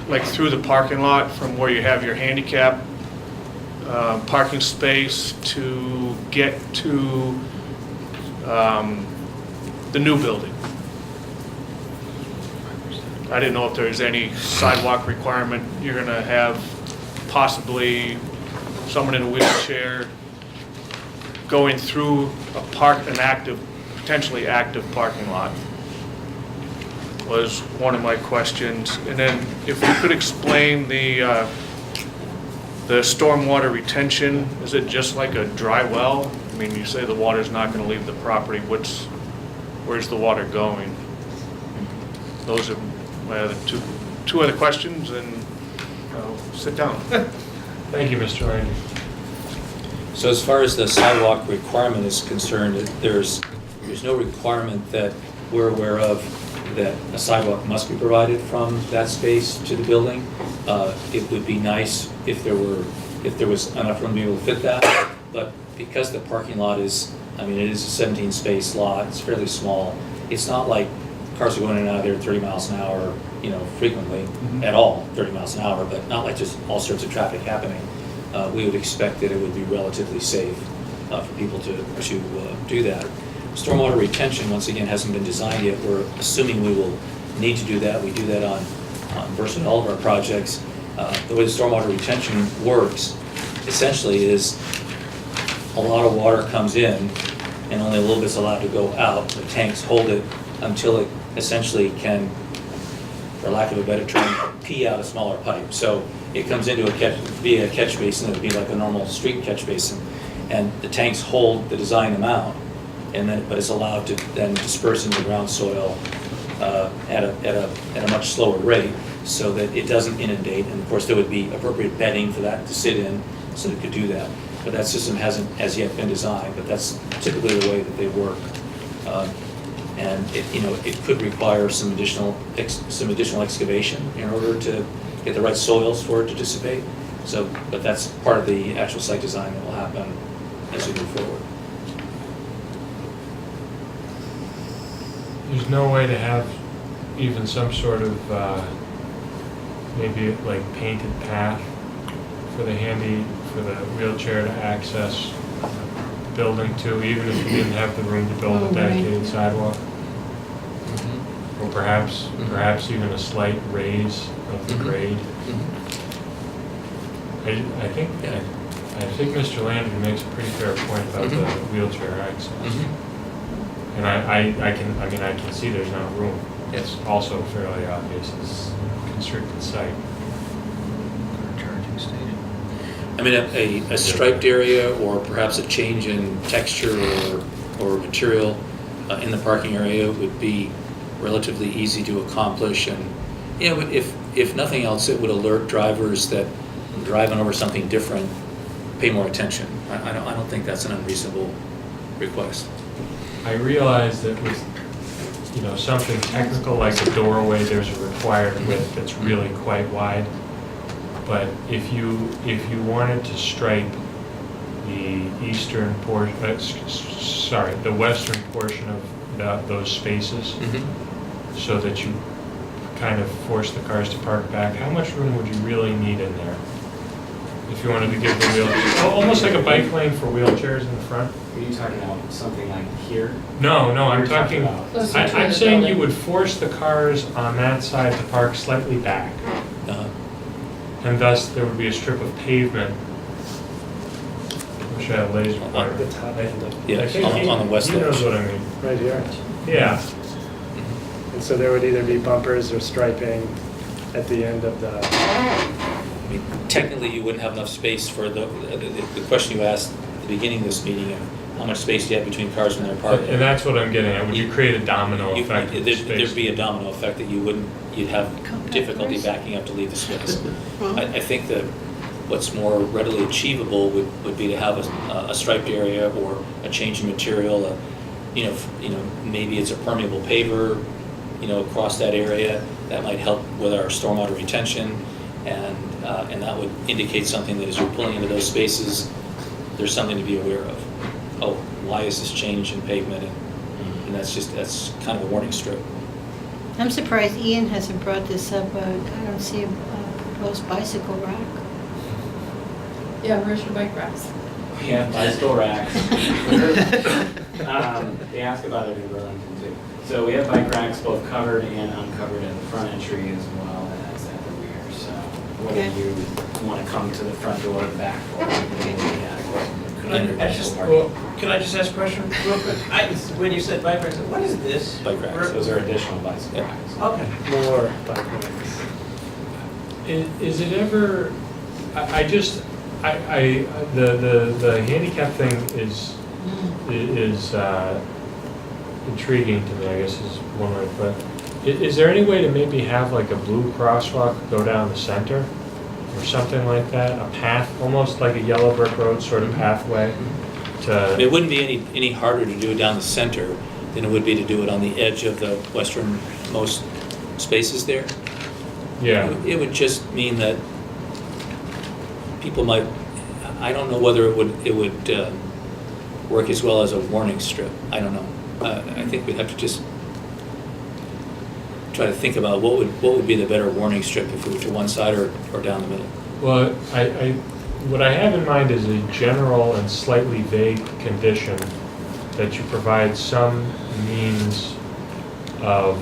through the parking lot from where you have your handicap parking space to get to the new building. I didn't know if there's any sidewalk requirement. You're going to have possibly someone in a wheelchair going through an potentially active parking lot was one of my questions. And then if you could explain the stormwater retention, is it just like a dry well? I mean, you say the water's not going to leave the property. Where's the water going? Those are my other two other questions, and I'll sit down.
Thank you, Mr. Randy.
So as far as the sidewalk requirement is concerned, there's no requirement that we're aware of that a sidewalk must be provided from that space to the building. It would be nice if there was enough room to be able to fit that, but because the parking lot is I mean, it is a 17 space lot, it's fairly small. It's not like cars are going in and out of there 30 miles an hour, you know, frequently at all, 30 miles an hour, but not like just all sorts of traffic happening. We would expect that it would be relatively safe for people to do that. Stormwater retention, once again, hasn't been designed yet. We're assuming we will need to do that. We do that on virtually all of our projects. The way the stormwater retention works, essentially, is a lot of water comes in and only a little bit's allowed to go out. The tanks hold it until it essentially can, for lack of a better term, pee out a smaller pipe. So it comes into via a catch basin. It would be like a normal street catch basin, and the tanks hold the design amount, but it's allowed to then disperse into ground soil at a much slower rate, so that it doesn't inundate. And of course, there would be appropriate bedding for that to sit in, so it could do that. But that system hasn't as yet been designed. But that's typically the way that they work. And it could require some additional excavation in order to get the right soils for it to dissipate. So, but that's part of the actual site design that will happen as we move forward.
There's no way to have even some sort of maybe like painted path for the wheelchair to access the building to, even if you didn't have the room to build a dedicated sidewalk? Or perhaps even a slight raise of the grade. I think Mr. Landry makes a pretty fair point about the wheelchair access. And I can see there's not room. It's also fairly obvious it's a constricted site.
Charging station.
I mean, a striped area, or perhaps a change in texture or material in the parking area would be relatively easy to accomplish. And if nothing else, it would alert drivers that driving over something different, pay more attention. I don't think that's an unreasonable request.
I realize that with something technical like a doorway, there's a required width that's really quite wide. But if you wanted to stripe the eastern portion, the western portion of those spaces, so that you kind of force the cars to park back, how much room would you really need in there? If you wanted to give the almost like a bike lane for wheelchairs in the front?
Are you talking about something like here?
No, I'm talking,
Closer to
I'm
the
saying
building.
you would force the cars on that side to park slightly back. And thus there would be a strip of pavement. I wish I had a laser pointer.
The top end of
Yeah,
I think
on the west
he knows
edge.
what I mean.
right here.
Yeah.
And so there would either be bumpers or striping at the end of the.
I mean, technically, you wouldn't have enough space for the question you asked at the beginning of this meeting of how much space do you have between cars when they're parking.
And that's what I'm getting at. Would you create a domino effect? of
There'd
space?
be a domino effect that you'd have difficulty backing up to leave the space. I think that what's more readily achievable would be to have a striped area or a change in material. Maybe it's a permeable paver, across that area. That might help with our stormwater retention, and that would indicate something that as you're pulling into those spaces, there's something to be aware of. Oh, why is this change in pavement? And that's kind of a warning strip.
I'm surprised Ian hasn't brought this up. I don't see a proposed bicycle rack.
Yeah, where's your bike racks?
We have bicycle racks. They ask about it in Burlington too. So we have bike racks both covered and uncovered in the front entry as well as at the rear. So whether you want to come to the front door or the back door,
Can I just ask a question real quick? When you said bike racks, what is this?
Bike racks.
Those are additional bicycle racks.
Okay.
More bike racks.
Is it ever? The handicap thing is intriguing to me, I guess is one way, but is there any way to maybe have like a blue crosswalk go down the center or something like that? A path, almost like a yellow brick road sort of pathway to...
It wouldn't be any harder to do it down the center than it would be to do it on the edge of the westernmost spaces there.
Yeah.
It would just mean that people might, I don't know whether it would work as well as a warning strip. I don't know. I think we'd have to just try to think about what would be the better warning strip if we were to one side or down the middle.
Well, what I have in mind is a general and slightly vague condition that you provide some means of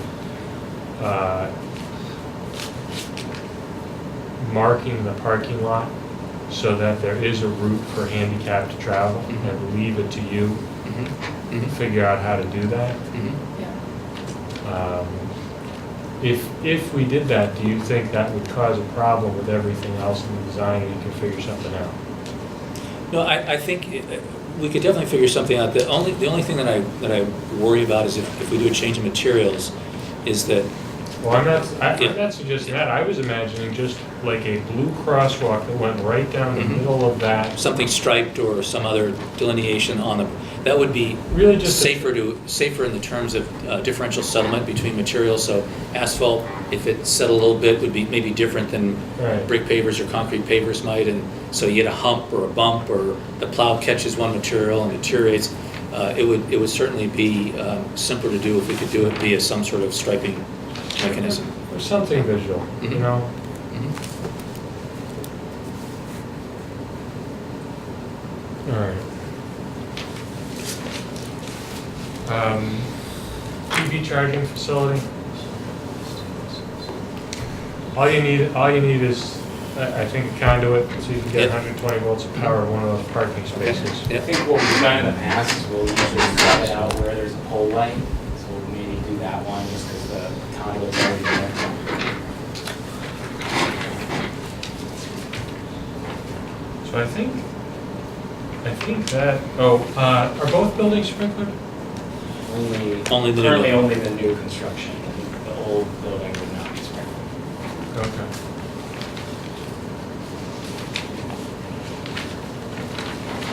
marking the parking lot so that there is a route for handicap to travel, and leave it to you to figure out how to do that. If we did that, do you think that would cause a problem with everything else in the design, and you can figure something out?
No, I think we could definitely figure something out. The only thing that I worry about is if we do a change in materials, is that.
Well, I'm not suggesting that. I was imagining just like a blue crosswalk that went right down the middle of that.
Something striped or some other delineation on the, that would be
really just
safer in the terms of differential settlement between materials. So asphalt, if it settled a little bit, would be maybe different than brick pavers or concrete pavers might. And so you get a hump or a bump, or the plow catches one material and deteriorates. It would certainly be simpler to do if we could do it via some sort of striping mechanism.
Or something visual, you know? All right. EV charging facility. All you need is, I think, a conduit, so you can get 120 volts of power in one of those parking spaces.
I think what we've done in the past is we'll usually set it out where there's a pole light, so we'll maybe do that one just because the conduit's already there.
So I think that, are both buildings sprinkled?
Only the
Currently
new
only the new construction. The old building would not be sprinkled.
Okay.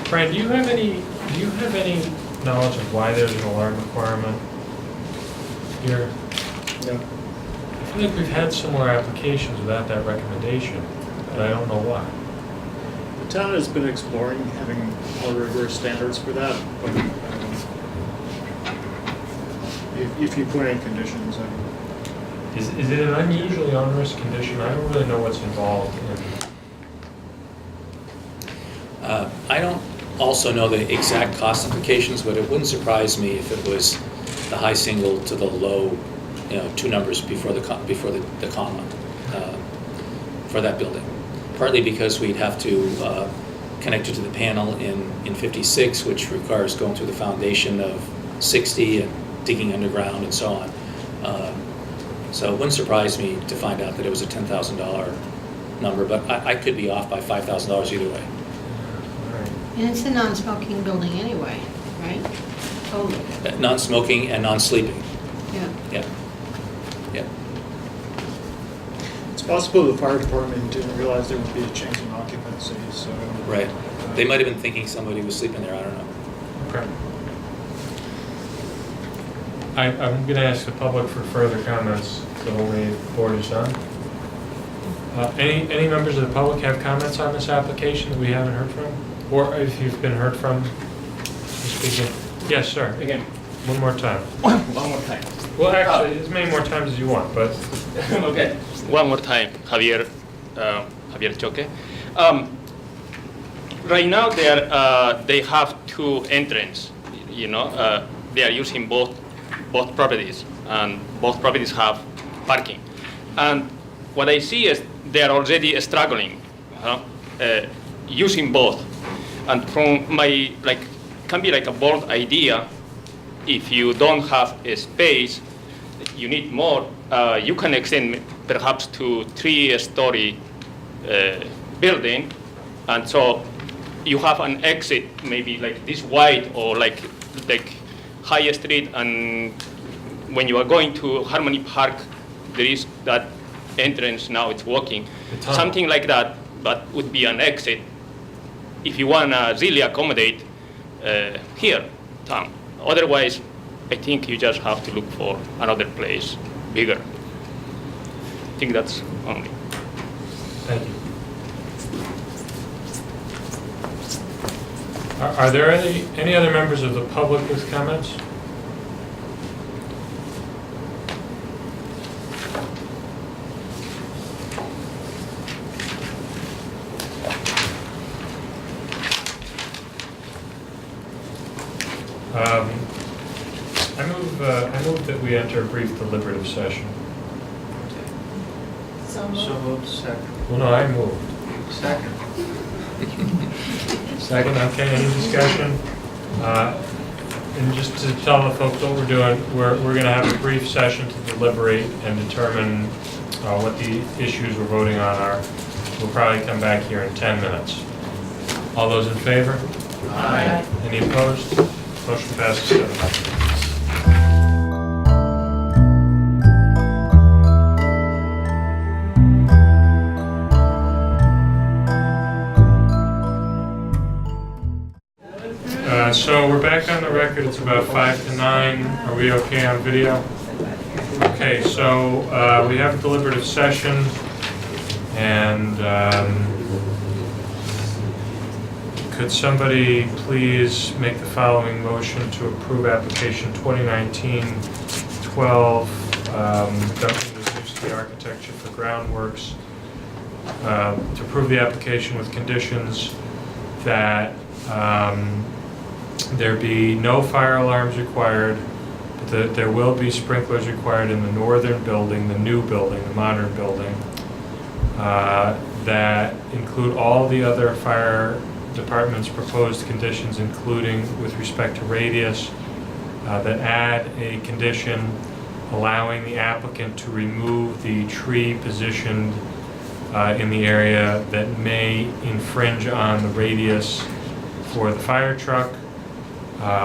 Brian, do you have any knowledge of why there's an alarm requirement here?
No.
I feel like we've had similar applications without that recommendation, but I don't know why.
The town has been exploring having more rigorous standards for that, but if you put in conditions,
Is it an unusually onerous condition? I don't really know what's involved in.
I don't also know the exact cost implications, but it wouldn't surprise me if it was the high single to the low, two numbers before the comma for that building. Partly because we'd have to connect it to the panel in 56, which requires going through the foundation of 60 and digging underground and so on. So it wouldn't surprise me to find out that it was a $10,000 number, but I could be off by $5,000 either way.
And it's a non-smoking building anyway, right? Totally.
Non-smoking and non-sleeping.
Yeah.
Yeah.
it's possible the fire department didn't realize there would be a change in occupancy, so.
Right. They might have been thinking somebody was sleeping there, I don't know.
Okay. I'm going to ask the public for further comments till the board is done. Any members of the public have comments on this application that we haven't heard from? Or if you've been heard from, speaking. Yes, sir.
Again.
One more time.
One more time.
Well, actually, as many more times as you want, but.
Okay. One more time, Javier Choque. Right now, they have two entrances. They are using both properties, and both properties have parking. And what I see is they are already struggling using both. And from my can be like a bold idea. If you don't have a space, you need more. You can extend perhaps to 3-story building, and so you have an exit maybe like this wide or like High Street, and when you are going to Harmony Park, there is that entrance now. It's walking, something like that, but would be an exit. If you wanna really accommodate here, town. Otherwise, I think you just have to look for another place bigger. I think that's only.
Thank you. Are there any other members of the public with comments? I move that we enter a brief deliberative session.
So
So
moved.
moved, second.
Well, no, I moved.
Second.
Second, okay, any discussion? And just to tell the folks what we're doing, we're going to have a brief session to deliberate and determine what the issues we're voting on are. We'll probably come back here in 10 minutes. All those in favor?
Aye.
Any opposed? Motion passes 7-0. So we're back on the record. It's about 5 to 9. Are we okay on video? Okay, so we have a deliberative session, and could somebody please make the following motion to approve application 2019-12, Duncan Wisneiwski Architecture for Groundworks, to approve the application with conditions that there be no fire alarms required, but that there will be sprinklers required in the northern building, the new building, the modern building, that include all the other fire department's proposed conditions, including with respect to radius, that add a condition allowing the applicant to remove the tree positioned in the area that may infringe on the radius for the fire truck,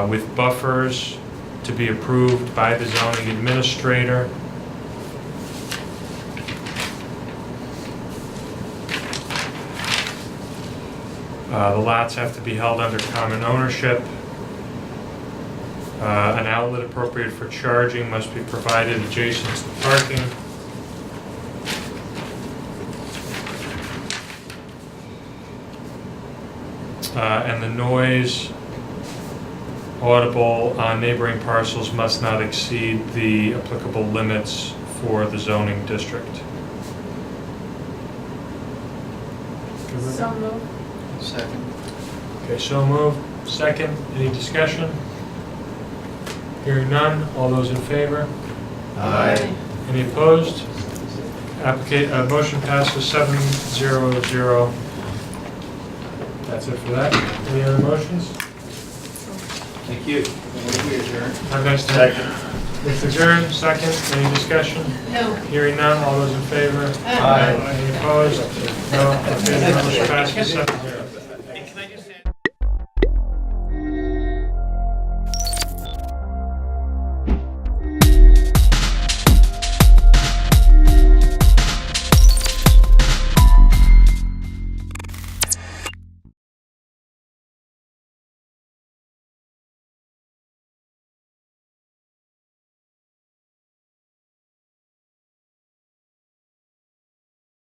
with buffers to be approved by the zoning administrator. The lots have to be held under common ownership. An outlet appropriate for charging must be provided adjacent to the parking. And the noise audible on neighboring parcels must not exceed the applicable limits for the zoning district.
So moved.
Second.
Okay, so moved. Second, any discussion? Hearing none, all those in favor?
Aye.
Any opposed? Motion passes 7-0-0. That's it for that. Any other motions?
Thank you. We adjourn.
Have a nice day. It's adjourned. Second, any discussion?
No.
Hearing none, all those in favor?
Aye.
Any opposed? No. Okay, the motion passes 7-0.